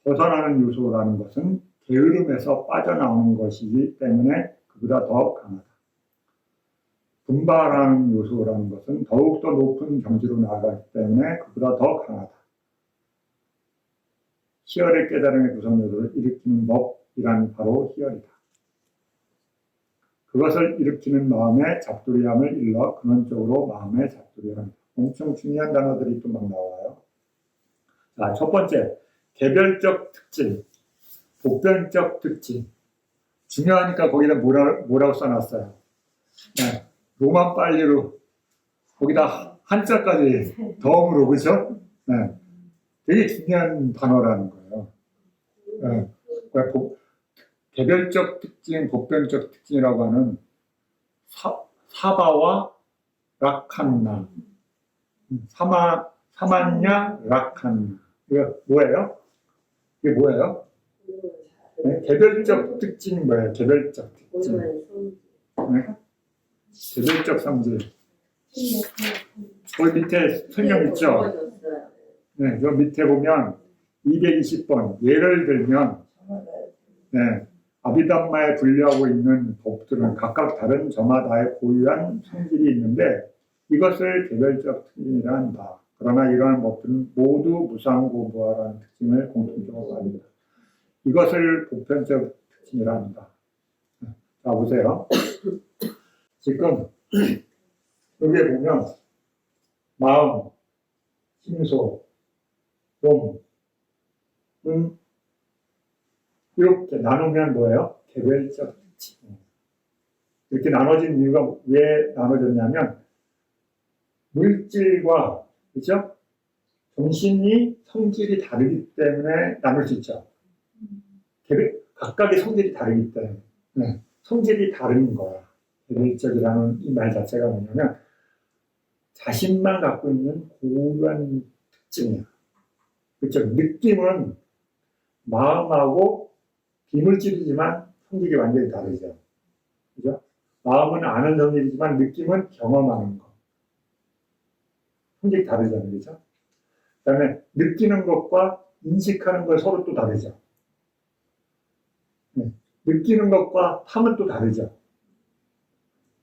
벗어나는 요소라는 것은 게으름에서 빠져나오는 것이기 때문에 그보다 더 강하다. 분발하는 요소라는 것은 더욱더 높은 경지로 나아가기 때문에 그보다 더 강하다. 희열의 깨달음의 구성 요소를 일으키는 법이란 바로 희열이다. 그것을 일으키는 마음의 잡돌이함을 일러 근원적으로 마음의 잡돌이함. 엄청 중요한 단어들이 또 막 나와요. 자, 첫 번째, 개별적 특징, 보편적 특징. 중요하니까 거기다 뭐라고 써놨어요? 네, 로만 빨리로 거기다 한자까지 덤으로, 그렇죠? 네, 되게 중요한 단어라는 거예요. 네, 개별적 특징, 보편적 특징이라고 하는 사바와 락한나, 사만냐 락한나. 이거 뭐예요? 이게 뭐예요? 네? 개별적 특징이 뭐예요? 개별적 특징. 네? 개별적 성질. 거기 밑에 설명 있죠? 네, 저 밑에 보면 220번 예를 들면 네, 아비담마에 분류하고 있는 법들은 각각 다른 저마다의 고유한 성질이 있는데 이것을 개별적 특징이라 한다. 그러나 이러한 법들은 모두 무상고부하라는 특징을 공통적으로 가집니다. 이것을 보편적 특징이라 한다. 자, 보세요. 지금 여기에 보면 마음, 심소, 몸은 이렇게 나누면 뭐예요? 개별적 특징. 이렇게 나눠진 이유가 왜 나눠졌냐면 물질과 그렇죠? 정신이 성질이 다르기 때문에 나눌 수 있죠. 각각의 성질이 다르기 때문에 성질이 다른 거야. 개별적이라는 이 말 자체가 뭐냐면 자신만 갖고 있는 고유한 특징이야. 그렇죠? 느낌은 마음하고 비물질이지만 성질이 완전히 다르죠. 그죠? 마음은 아는 성질이지만 느낌은 경험하는 거. 성질이 다르잖아요. 그죠? 그 다음에 느끼는 것과 인식하는 것 서로 또 다르죠. 느끼는 것과 탐은 또 다르죠.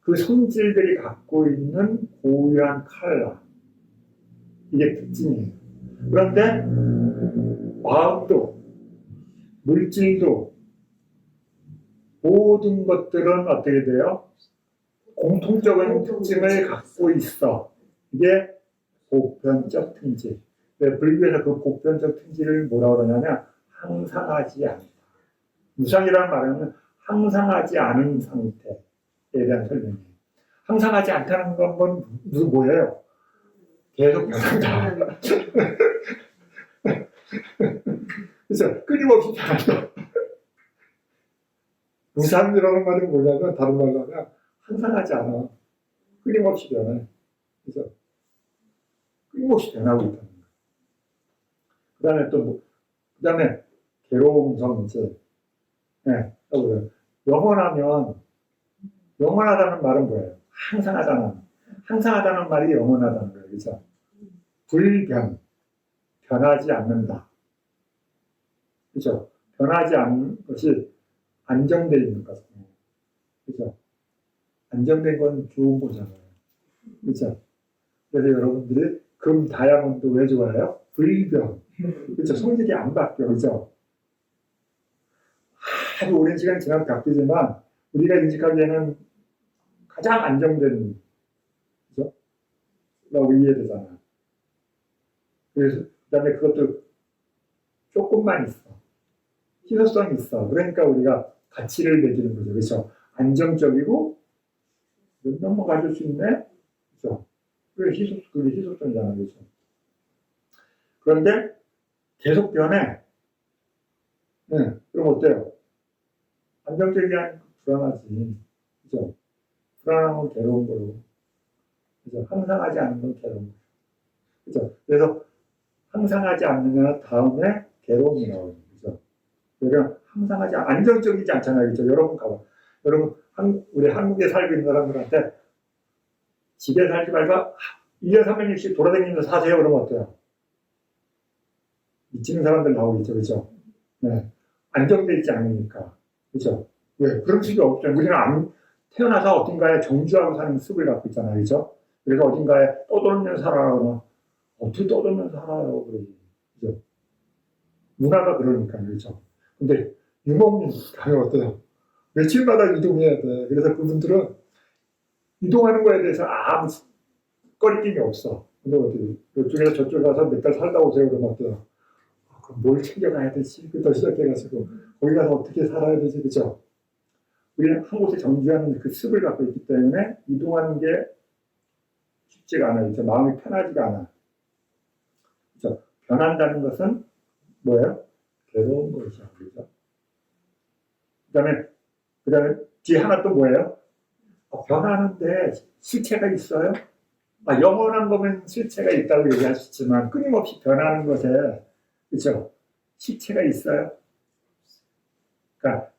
그 성질들이 갖고 있는 고유한 컬러. 이게 특징이에요. 그런데 마음도 물질도 모든 것들은 어떻게 돼요? 공통적인 특징을 갖고 있어. 이게 보편적 특질. 불교에서 그 보편적 특질을 뭐라고 그러냐면 항상하지 않다. 무상이라는 말은 항상하지 않은 상태에 대한 설명이에요. 항상하지 않다는 건 뭐예요? 계속 변한다. 그래서 끊임없이 변한다. 무상이라는 말은 뭐냐면 다른 말로 하면 항상하지 않아. 끊임없이 변해. 그래서 끊임없이 변하고 있다는 거예요. 그 다음에 또 그 다음에 괴로움 성질. 네, 영원하다는 말은 뭐예요? 항상하다는 말이 영원하다는 거예요. 그렇죠? 불변, 변하지 않는다. 그렇죠? 변하지 않는 것이 안정되어 있는 것. 그죠? 안정된 건 좋은 거잖아요. 그죠? 그래서 여러분들이 금, 다이아몬드 왜 좋아해요? 불변. 그죠? 성질이 안 바뀌어. 그죠? 아주 오랜 시간 지나도 바뀌지만 우리가 인식하기에는 가장 안정된, 그죠? 라고 이해되잖아. 그래서, 그 다음에 그것도 조금만 있어. 희소성이 있어. 그러니까 우리가 가치를 매기는 거죠. 그렇죠? 안정적이고 몇 년만 가질 수 있네? 그렇죠? 그게 희소성이잖아요. 그렇죠? 그런데 계속 변해. 네. 그럼 어때요? 안정적이 아니고 불안하지. 그죠? 불안한 건 괴로운 거고. 그죠? 항상 하지 않는 건 괴로운 거죠. 그죠? 그래서 항상 하지 않는 다음에 괴로움이 나오는 거죠. 그러니까 항상 안정적이지 않잖아요. 그죠? 여러분 가봐. 여러분, 우리 한국에 살고 있는 사람들한테 집에 살지 말고 1년 360씩 돌아다니면서 사세요. 그러면 어때요? 미치는 사람들 나오겠죠. 그죠? 네. 안정되어 있지 않으니까. 그죠? 왜? 그런 습이 없죠. 우리는 태어나서 어딘가에 정주하고 사는 습을 갖고 있잖아요. 그죠? 그래서 어딘가에 떠돌면서 살아가면 어떻게 떠돌면서 살아요. 그러지. 그죠? 문화가 그러니까. 그죠? 근데 유목민 가면 어때요? 며칠마다 이동해야 돼. 그래서 그분들은 이동하는 거에 대해서 아무 꺼리낌이 없어. 근데 어떻게 이쪽에서 저쪽 가서 몇 달 살다 오세요. 그러면 어때요? 그럼 뭘 챙겨가야 되지? 그부터 시작해가지고 거기 가서 어떻게 살아야 되지? 그죠? 우리는 한 곳에 정주하는 그 습을 갖고 있기 때문에 이동하는 게 쉽지가 않아요. 그죠? 마음이 편하지가 않아. 그죠? 변한다는 것은 뭐예요? 괴로운 것이죠. 그죠? 그 다음에 뒤에 하나 또 뭐예요? 변하는데 실체가 있어요? 영원한 거면 실체가 있다고 얘기할 수 있지만 끊임없이 변하는 것에 그렇죠? 실체가 있어요? 그러니까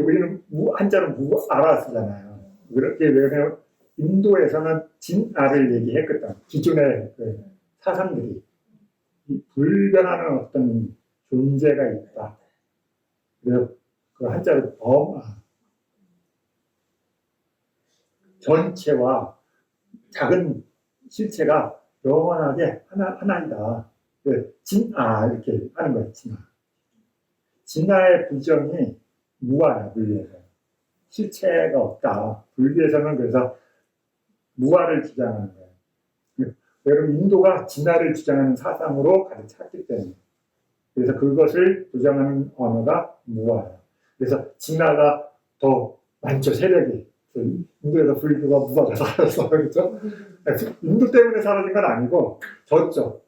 우리는 한자로 무아라 쓰잖아요. 그렇게 왜냐면 인도에서는 진아를 얘기했거든. 기존의 그 사상들이 불변하는 어떤 존재가 있다. 그래서 그 한자로 범아 전체와 작은 실체가 영원하게 하나이다. 진아 이렇게 하는 거예요. 진아. 진아의 부정이 무아야. 물리에서 실체가 없다. 불교에서는 그래서 무아를 주장하는 거예요. 여러분 인도가 진아를 주장하는 사상으로 가득 찼기 때문에 그래서 그것을 부정하는 언어가 무아예요. 그래서 진아가 더 많죠. 세력이. 인도에서 불교가 무아가 사라졌어. 그렇죠? 인도 때문에 사라진 건 아니고 서쪽에서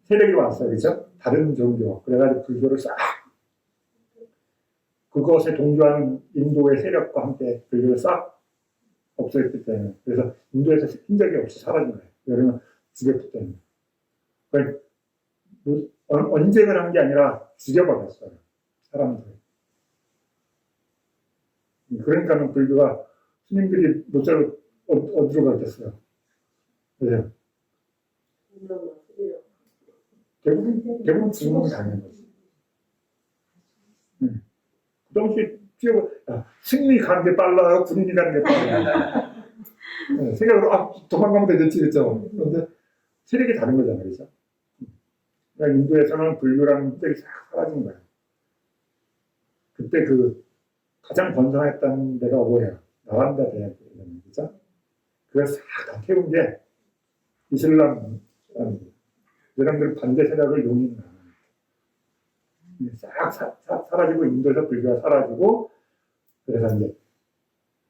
세력이 왔어요. 그렇죠? 다른 종교. 그래가지고 불교를 싹 그것에 동조하는 인도의 세력과 함께 불교를 싹 없애기 때문에 그래서 인도에서 흔적이 없이 사라진 거예요. 왜냐면 죽였기 때문에. 그러니까 언쟁을 한 게 아니라 죽여버렸어요. 사람들. 그러니까는 불교가 스님들이 못 살고 어디로 가겠어요. 네. 대부분 죽음을 당하는 거지. 그 당시 스님이 가는 게 빨라요? 군인이 가는 게 빨라요? 네, 생각으로 도망가면 되겠지. 그렇죠? 그런데 세력이 다른 거잖아요. 그렇죠? 그러니까 인도에서는 불교라는 흔적이 싹 사라진 거예요. 그때 가장 번성했던 데가 뭐예요? 나란다 대학이거든요. 그죠? 그걸 싹 다 태운 게 이슬람 사람들 반대 세력을 용인을 하는 싹 사라지고 인도에서 불교가 사라지고 그래서 이제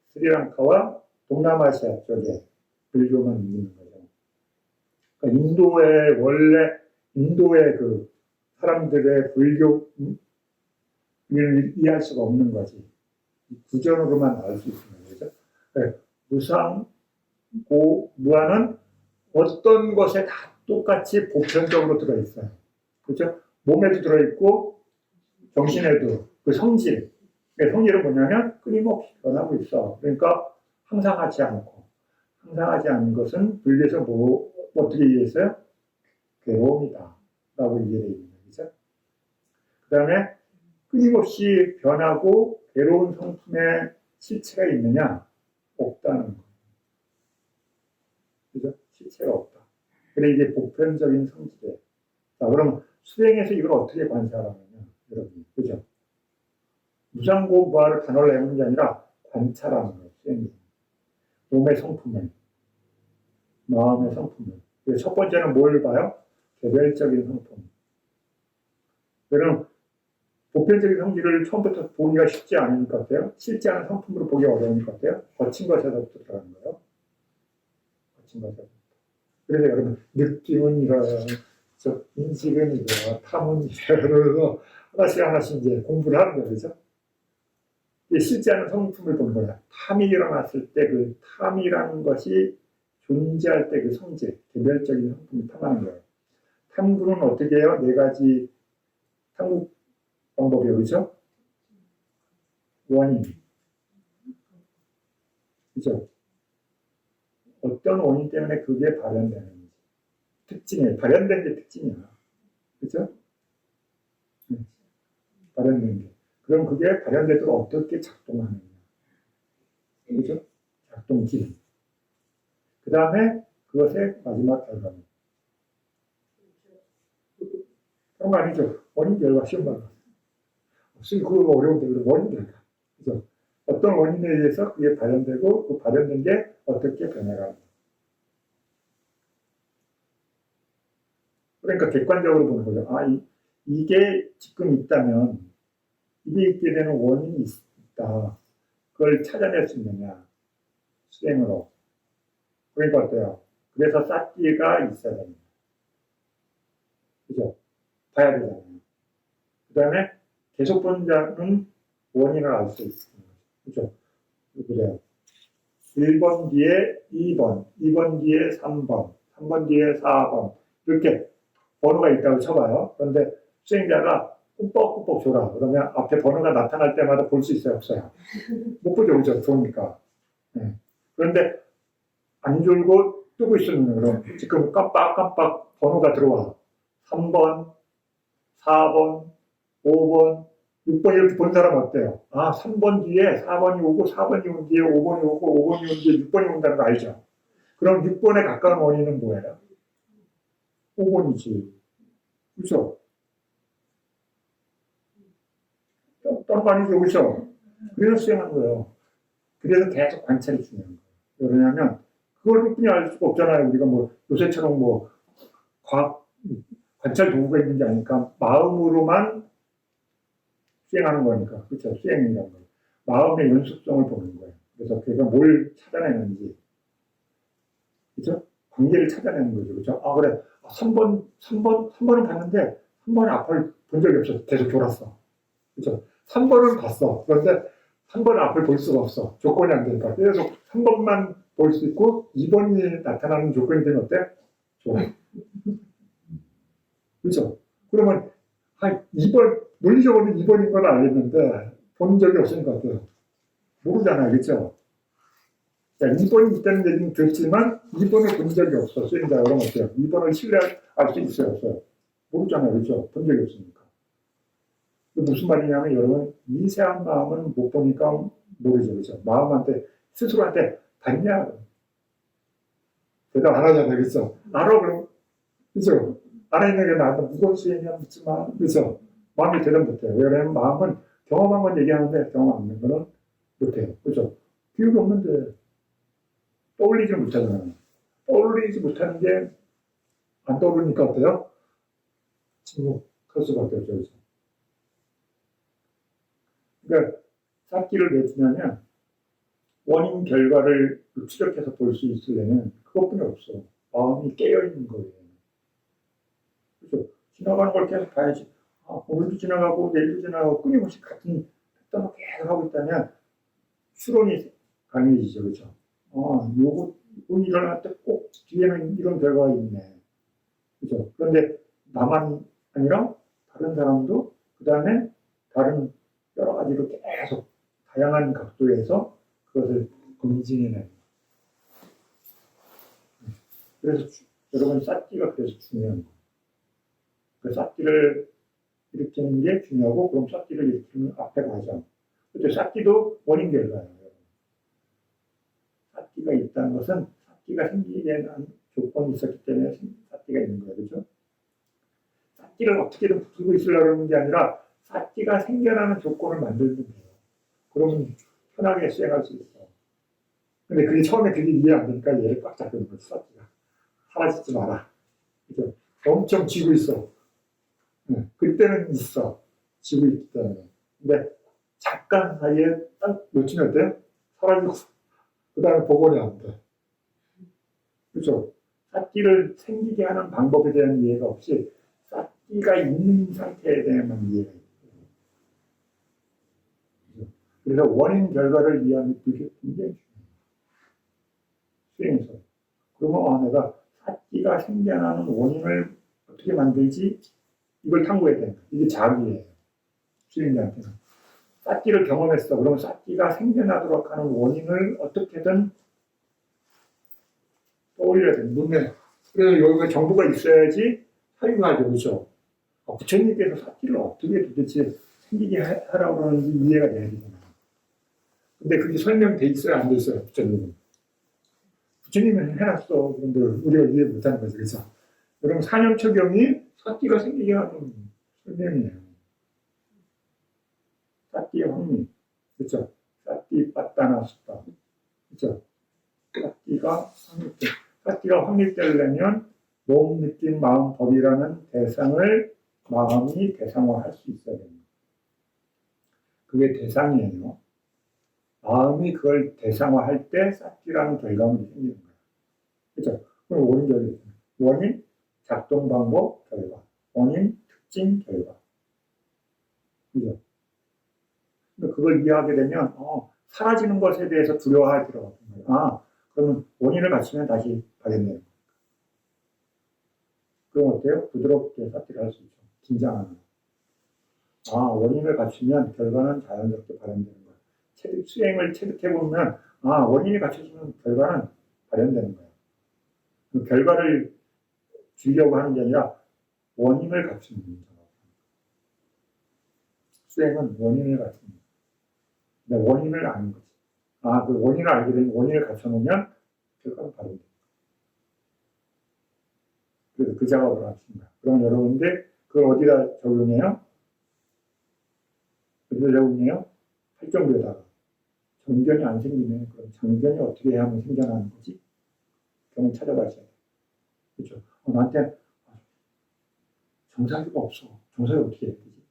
스리랑카와 동남아시아 쪽에 불교만 있는 거죠. 그러니까 인도의 그 사람들의 불교를 이해할 수가 없는 거지. 구전으로만 알 수 있는 거죠. 무상, 무아는 어떤 것에 다 똑같이 보편적으로 들어있어요. 그렇죠? 몸에도 들어있고 정신에도 그 성질. 성질은 뭐냐면 끊임없이 변하고 있어. 그러니까 항상 하지 않고 항상 하지 않는 것은 불교에서 어떻게 이해했어요? 괴로움이다 라고 이해되어 있는 거죠. 그 다음에 끊임없이 변하고 괴로운 성품의 실체가 있느냐? 없다는 거예요. 그죠? 실체가 없다. 그래, 이게 보편적인 성질이에요. 자, 그럼 수행에서 이걸 어떻게 관찰하느냐, 여러분. 그죠? 무상고부화를 단어를 내는 게 아니라 관찰하는 거예요, 수행이. 몸의 성품을, 마음의 성품을. 그래서 첫 번째는 뭘 봐요? 개별적인 성품. 그럼 보편적인 성질을 처음부터 보기가 쉽지 않을 것 같아요. 실제하는 성품으로 보기 어려울 것 같아요. 거친 것에서부터 들어가는 거예요. 거친 것에서부터. 그래서 여러분, 느낌은 이런, 인식은 이거, 탐은 이거, 하나씩 하나씩 이제 공부를 하는 거예요. 그죠? 실제하는 성품을 보는 거예요. 탐이 일어났을 때 그 탐이라는 것이 존재할 때 그 성질, 개별적인 성품을 탐하는 거예요. 탐구는 어떻게 해요? 네 가지 탐구 방법이요. 그죠? 원인. 그죠? 어떤 원인 때문에 그게 발현되는지. 특징이에요. 발현된 게 특징이야. 그죠? 발현된 게. 그럼 그게 발현되도록 어떻게 작동하느냐. 그죠? 작동기. 그 다음에 그것의 마지막 결과는. 그런 거 아니죠? 원인 결과 시험 말로. 그거 어려운데, 그럼 원인 결과. 그죠? 어떤 원인에 의해서 그게 발현되고, 그 발현된 게 어떻게 변해가는가. 그러니까 객관적으로 보는 거죠. 아, 이게 지금 있다면, 이게 있게 되는 원인이 있다. 그걸 찾아낼 수 있느냐. 수행으로. 그러니까 어때요? 그래서 쌓기가 있어야 됩니다. 그죠? 봐야 되잖아요. 그 다음에 계속 보는 자는 원인을 알 수 있습니다. 그죠? 그래요. 1번 뒤에 2번, 2번 뒤에 3번, 3번 뒤에 4번. 이렇게 번호가 있다고 쳐봐요. 그런데 수행자가 꿈뻑꿈뻑 졸아. 그러면 앞에 번호가 나타날 때마다 볼 수 있어요? 없어요? 못 보죠. 그죠? 좋으니까. 네. 그런데 안 졸고 뜨고 있으면 그럼 지금 깜빡깜빡 번호가 들어와. 3번, 4번, 5번, 6번 이렇게 본 사람 어때요? 아, 3번 뒤에 4번이 오고 4번이 온 뒤에 5번이 오고 5번이 온 뒤에 6번이 온다는 거 알죠? 그럼 6번에 가까운 원인은 뭐예요? 5번이지. 그렇죠? 다른 거 아니죠? 그렇죠? 그래서 수행하는 거예요. 그래서 계속 관찰이 중요한 거예요. 왜냐하면 그걸 뿐이 알 수가 없잖아요. 우리가 뭐 요새처럼 뭐 과학 관찰 도구가 있는 게 아니니까 마음으로만 수행하는 거니까. 그렇죠? 수행이라는 거예요. 마음의 연속성을 보는 거예요. 그래서 그가 뭘 찾아내는지. 그렇죠? 관계를 찾아내는 거죠. 그렇죠? 아, 그래. 3번은 봤는데 3번의 앞을 본 적이 없어. 계속 돌았어. 그렇죠? 3번은 봤어. 그런데 3번 앞을 볼 수가 없어. 조건이 안 되니까. 계속 3번만 볼 수 있고 2번이 나타나는 조건이 되면 어때? 좋아. 그렇죠? 그러면 2번, 논리적으로 2번인 건 알겠는데 본 적이 없으니까 어때요? 모르잖아요. 그렇죠? 2번이 있다는 얘기는 됐지만 2번을 본 적이 없어. 수행자 그러면 어때요? 2번을 신뢰할 수 있어요? 없어요? 모르잖아요. 그렇죠? 본 적이 없으니까. 무슨 말이냐면 여러분 미세한 마음은 못 보니까 모르죠. 그렇죠? 마음한테 스스로한테 봤냐? 대답 안 하잖아요. 그렇죠? 알아 그럼 그렇죠? 알아 있는 게 나한테 무거운 수행이야 묻지만 그렇죠? 마음이 대답 못해요. 왜냐하면 마음은 경험한 건 얘기하는데 경험 안 하는 거는 못해요. 그렇죠? 기억이 없는데 떠올리지 못하잖아요. 떠올리지 못하는 게 안 떠오르니까 어때요? 침묵할 수밖에 없죠. 그렇죠? 그러니까 쌓기를 왜 주냐면 원인 결과를 추적해서 볼 수 있으려면 그것뿐이 없어. 마음이 깨어있는 거예요. 그렇죠? 지나가는 걸 계속 봐야지. 아, 오늘도 지나가고 내일도 지나가고 끊임없이 같은 패턴을 계속 하고 있다면 추론이 가능해지죠. 그렇죠? 요거 일어날 때 꼭 뒤에는 이런 결과가 있네. 그렇죠? 그런데 나만 아니라 다른 사람도 그 다음에 다른 여러 가지로 계속 다양한 각도에서 그것을 검증해내는. 그래서 여러분 쌓기가 그래서 중요한 거예요. 그 쌓기를 일으키는 게 중요하고, 그럼 싹기를 일으키는 앞에 가죠. 그때 싹기도 원인 결과예요. 싹기가 있다는 것은 싹기가 생기게 되는 조건이 있었기 때문에 싹기가 있는 거예요. 그죠? 싹기를 어떻게든 붙들고 있으려고 하는 게 아니라 싹기가 생겨나는 조건을 만들면 돼요. 그러면 편하게 수행할 수 있어. 근데 그게 처음에 그게 이해 안 되니까 얘를 꽉 잡는 거지, 싹기가. 사라지지 마라. 그죠? 엄청 쥐고 있어. 그때는 있어. 쥐고 있기 때문에. 근데 잠깐 사이에 딱 놓치면 어때요? 사라지고, 그 다음에 복원이 안 돼. 그죠? 싹기를 생기게 하는 방법에 대한 이해가 없이 싹기가 있는 상태에 대한 이해가 있어요. 그래서 원인 결과를 이해하는 게 굉장히 중요해요. 수행에서. 그러면 내가 싹기가 생겨나는 원인을 어떻게 만들지? 이걸 탐구해야 되는 거예요. 이게 자비예요. 수행자한테는. 싹기를 경험했어. 그러면 싹기가 생겨나도록 하는 원인을 어떻게든 떠올려야 돼요. 문맥. 그래서 여기가 정보가 있어야지 사용하죠. 그렇죠? 부처님께서 싹기를 어떻게 도대체 생기게 하라고 하는지 이해가 돼야 되잖아요. 근데 그게 설명돼 있어요? 안 돼 있어요? 부처님은. 부처님은 해놨어. 그런데 우리가 이해 못하는 거죠. 그렇죠? 여러분, 사념처경이 싹기가 생기게 하는 설명이에요. 싹기의 확립. 그렇죠? 싹기 빠따나 수다. 그렇죠? 싹기가 확립되려면 몸, 느낌, 마음, 법이라는 대상을 마음이 대상화할 수 있어야 됩니다. 그게 대상이에요. 마음이 그걸 대상화할 때 싹기라는 결과물이 생기는 거예요. 그렇죠? 그럼 원인 결과. 원인, 작동 방법, 결과. 원인, 특징, 결과. 그죠? 그걸 이해하게 되면, 사라지는 것에 대해서 두려워할 필요가 없는 거예요. 그러면 원인을 갖추면 다시 발현되는 거예요. 그럼 어때요? 부드럽게 싹기를 할 수 있죠. 긴장하는 거. 원인을 갖추면 결과는 자연스럽게 발현되는 거예요. 수행을 체득해보면, 원인이 갖춰지면 결과는 발현되는 거예요. 그 결과를 주려고 하는 게 아니라 원인을 갖추는 거예요. 수행은 원인을 갖추는 거예요. 근데 원인을 아는 거지. 그 원인을 알게 되면 원인을 갖춰놓으면 결과는 발현돼요. 그래서 그 작업을 하시는 거예요. 그럼 여러분들 그걸 어디다 적용해요? 어디다 적용해요? 팔정부에다가. 정견이 안 생기네. 그럼 정견이 어떻게 해야 하면 생겨나는 거지? 그러면 찾아봐야죠. 그렇죠? 나한테 정사기가 없어. 정사기 어떻게 해야 되지?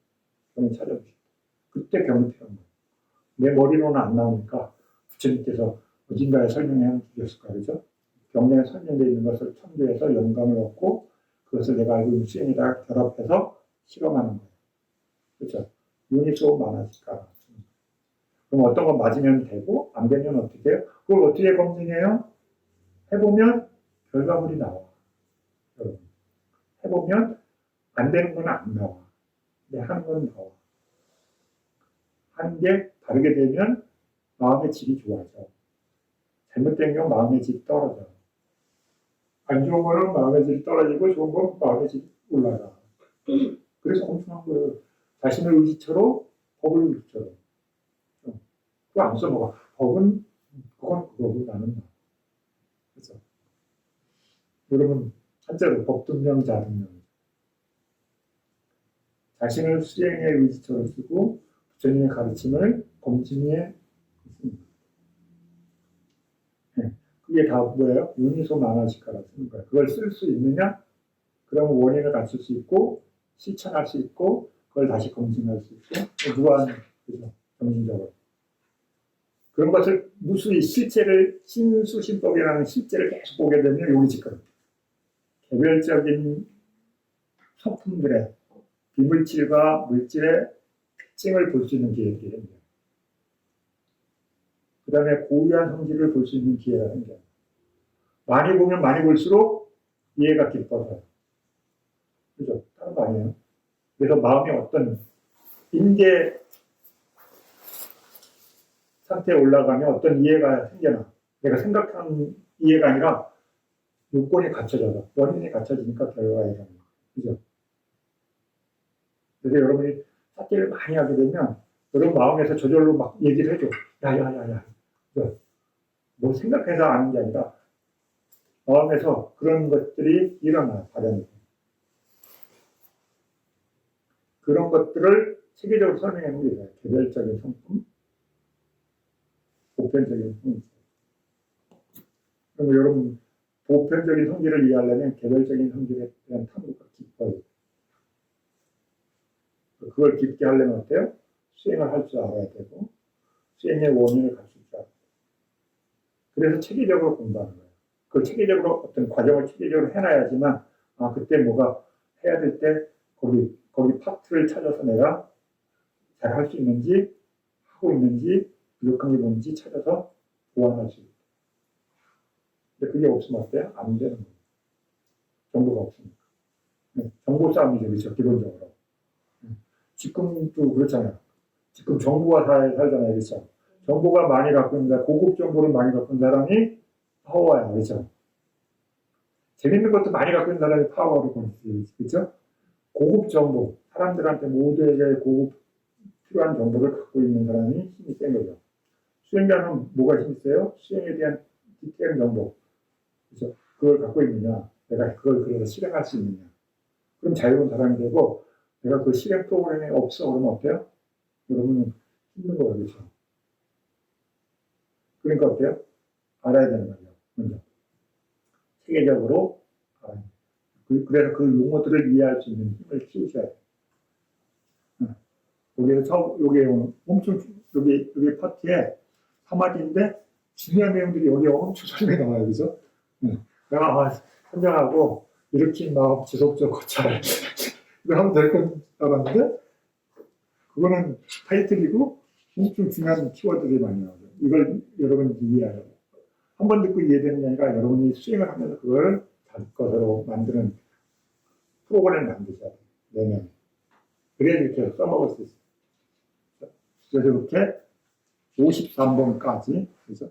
그러면 찾아보시죠. 그때 병이 필요한 거예요. 내 머리로는 안 나오니까 부처님께서 어딘가에 설명해 주셨을 거예요. 그렇죠? 경전에 설명되어 있는 것을 참조해서 영감을 얻고 그것을 내가 알고 있는 수행에다가 결합해서 실험하는 거예요. 그렇죠? 윤이 수업 많아질까? 그럼 어떤 건 맞으면 되고 안 되면 어떻게 해요? 그걸 어떻게 검증해요? 해보면 결과물이 나와. 여러분. 해보면 안 되는 건 안 나와. 근데 하는 건 나와. 하는 게 다르게 되면 마음의 질이 좋아져. 잘못된 경우 마음의 질이 떨어져. 안 좋은 거는 마음의 질이 떨어지고 좋은 건 마음의 질이 올라가. 그래서 엄청난 거예요. 자신의 의지처럼 법을 의지처럼. 그거 안 써먹어. 법은 그건 그거고 나는 나. 그래서 여러분 한자로 법등명 자등명. 자신을 수행의 의지처럼 쓰고 부처님의 가르침을 검증해 있습니다. 그게 다 뭐예요? 윤희소 만화식가라 쓰는 거예요. 그걸 쓸 수 있느냐? 그러면 원인을 갖출 수 있고 실천할 수 있고 그걸 다시 검증할 수 있고 무한 그죠? 정신적으로 그런 것을 무수히 실제를 신수신법이라는 실제를 계속 보게 되면 여기 지금 개별적인 성품들의 비물질과 물질의 특징을 볼 수 있는 기회가 생겨요. 그 다음에 고유한 성질을 볼 수 있는 기회가 생겨요. 많이 보면 많이 볼수록 이해가 깊어져요. 그죠? 다른 거 아니에요? 그래서 마음이 어떤 인계 상태에 올라가면 어떤 이해가 생겨나. 내가 생각한 이해가 아니라 요건이 갖춰져서 원인이 갖춰지니까 결과가 일어나는 거예요. 그죠? 그래서 여러분이 쌓기를 많이 하게 되면 여러분 마음에서 저절로 막 얘기를 해줘. 야야야야. 뭐 생각해서 아는 게 아니라 마음에서 그런 것들이 일어나요. 발현이. 그런 것들을 체계적으로 설명해 놓은 게 있어요. 개별적인 성품, 보편적인 성질. 그럼 여러분 보편적인 성질을 이해하려면 개별적인 성질에 대한 탐구가 깊어요. 그걸 깊게 하려면 어때요? 수행을 할 줄 알아야 되고 수행의 원인을 갖출 줄 알아야 돼요. 그래서 체계적으로 공부하는 거예요. 그 체계적으로 어떤 과정을 체계적으로 해놔야지만 그때 뭐가 해야 될 때 거기 파트를 찾아서 내가 잘 할 수 있는지 하고 있는지 부족한 게 뭔지 찾아서 보완할 수 있어요. 근데 그게 없으면 어때요? 안 되는 거예요. 정보가 없으니까. 정보 싸움이죠. 그렇죠? 기본적으로. 지금도 그렇잖아요. 지금 정보가 살잖아요. 그렇죠? 정보가 많이 갖고 있는 고급 정보를 많이 갖고 있는 사람이 파워야. 그렇죠? 재밌는 것도 많이 갖고 있는 사람이 파워로 보이지. 그렇죠? 고급 정보, 사람들한테 모두에게 고급 필요한 정보를 갖고 있는 사람이 힘이 센 거죠. 수행자는 뭐가 힘이 세요? 수행에 대한 디테일 정보. 그래서 그걸 갖고 있느냐, 내가 그걸 그래서 실행할 수 있느냐. 그럼 자유로운 사람이 되고, 내가 그 실행 프로그램이 없어. 그러면 어때요? 여러분은 힘든 거예요. 그렇죠? 그러니까 어때요? 알아야 되는 거죠. 먼저. 체계적으로 알아야 돼요. 그래서 그 용어들을 이해할 수 있는 힘을 키우셔야 돼요. 여기에서 여기 엄청 여기 파트에 3마디인데 중요한 내용들이 여기 엄청 설명이 나와요. 그죠? 내가 선정하고 일으킨 마음 지속적 고찰 이거 하면 될 건 알았는데 그거는 타이틀이고 엄청 중요한 키워드들이 많이 나오죠. 이걸 여러분이 이해해야 돼요. 한 번 듣고 이해되는 게 아니라 여러분이 수행을 하면서 그걸 자기 것으로 만드는 프로그램을 만드셔야 돼요. 내년에. 그래야 이렇게 써먹을 수 있어요. 그래서 이렇게 53번까지 그래서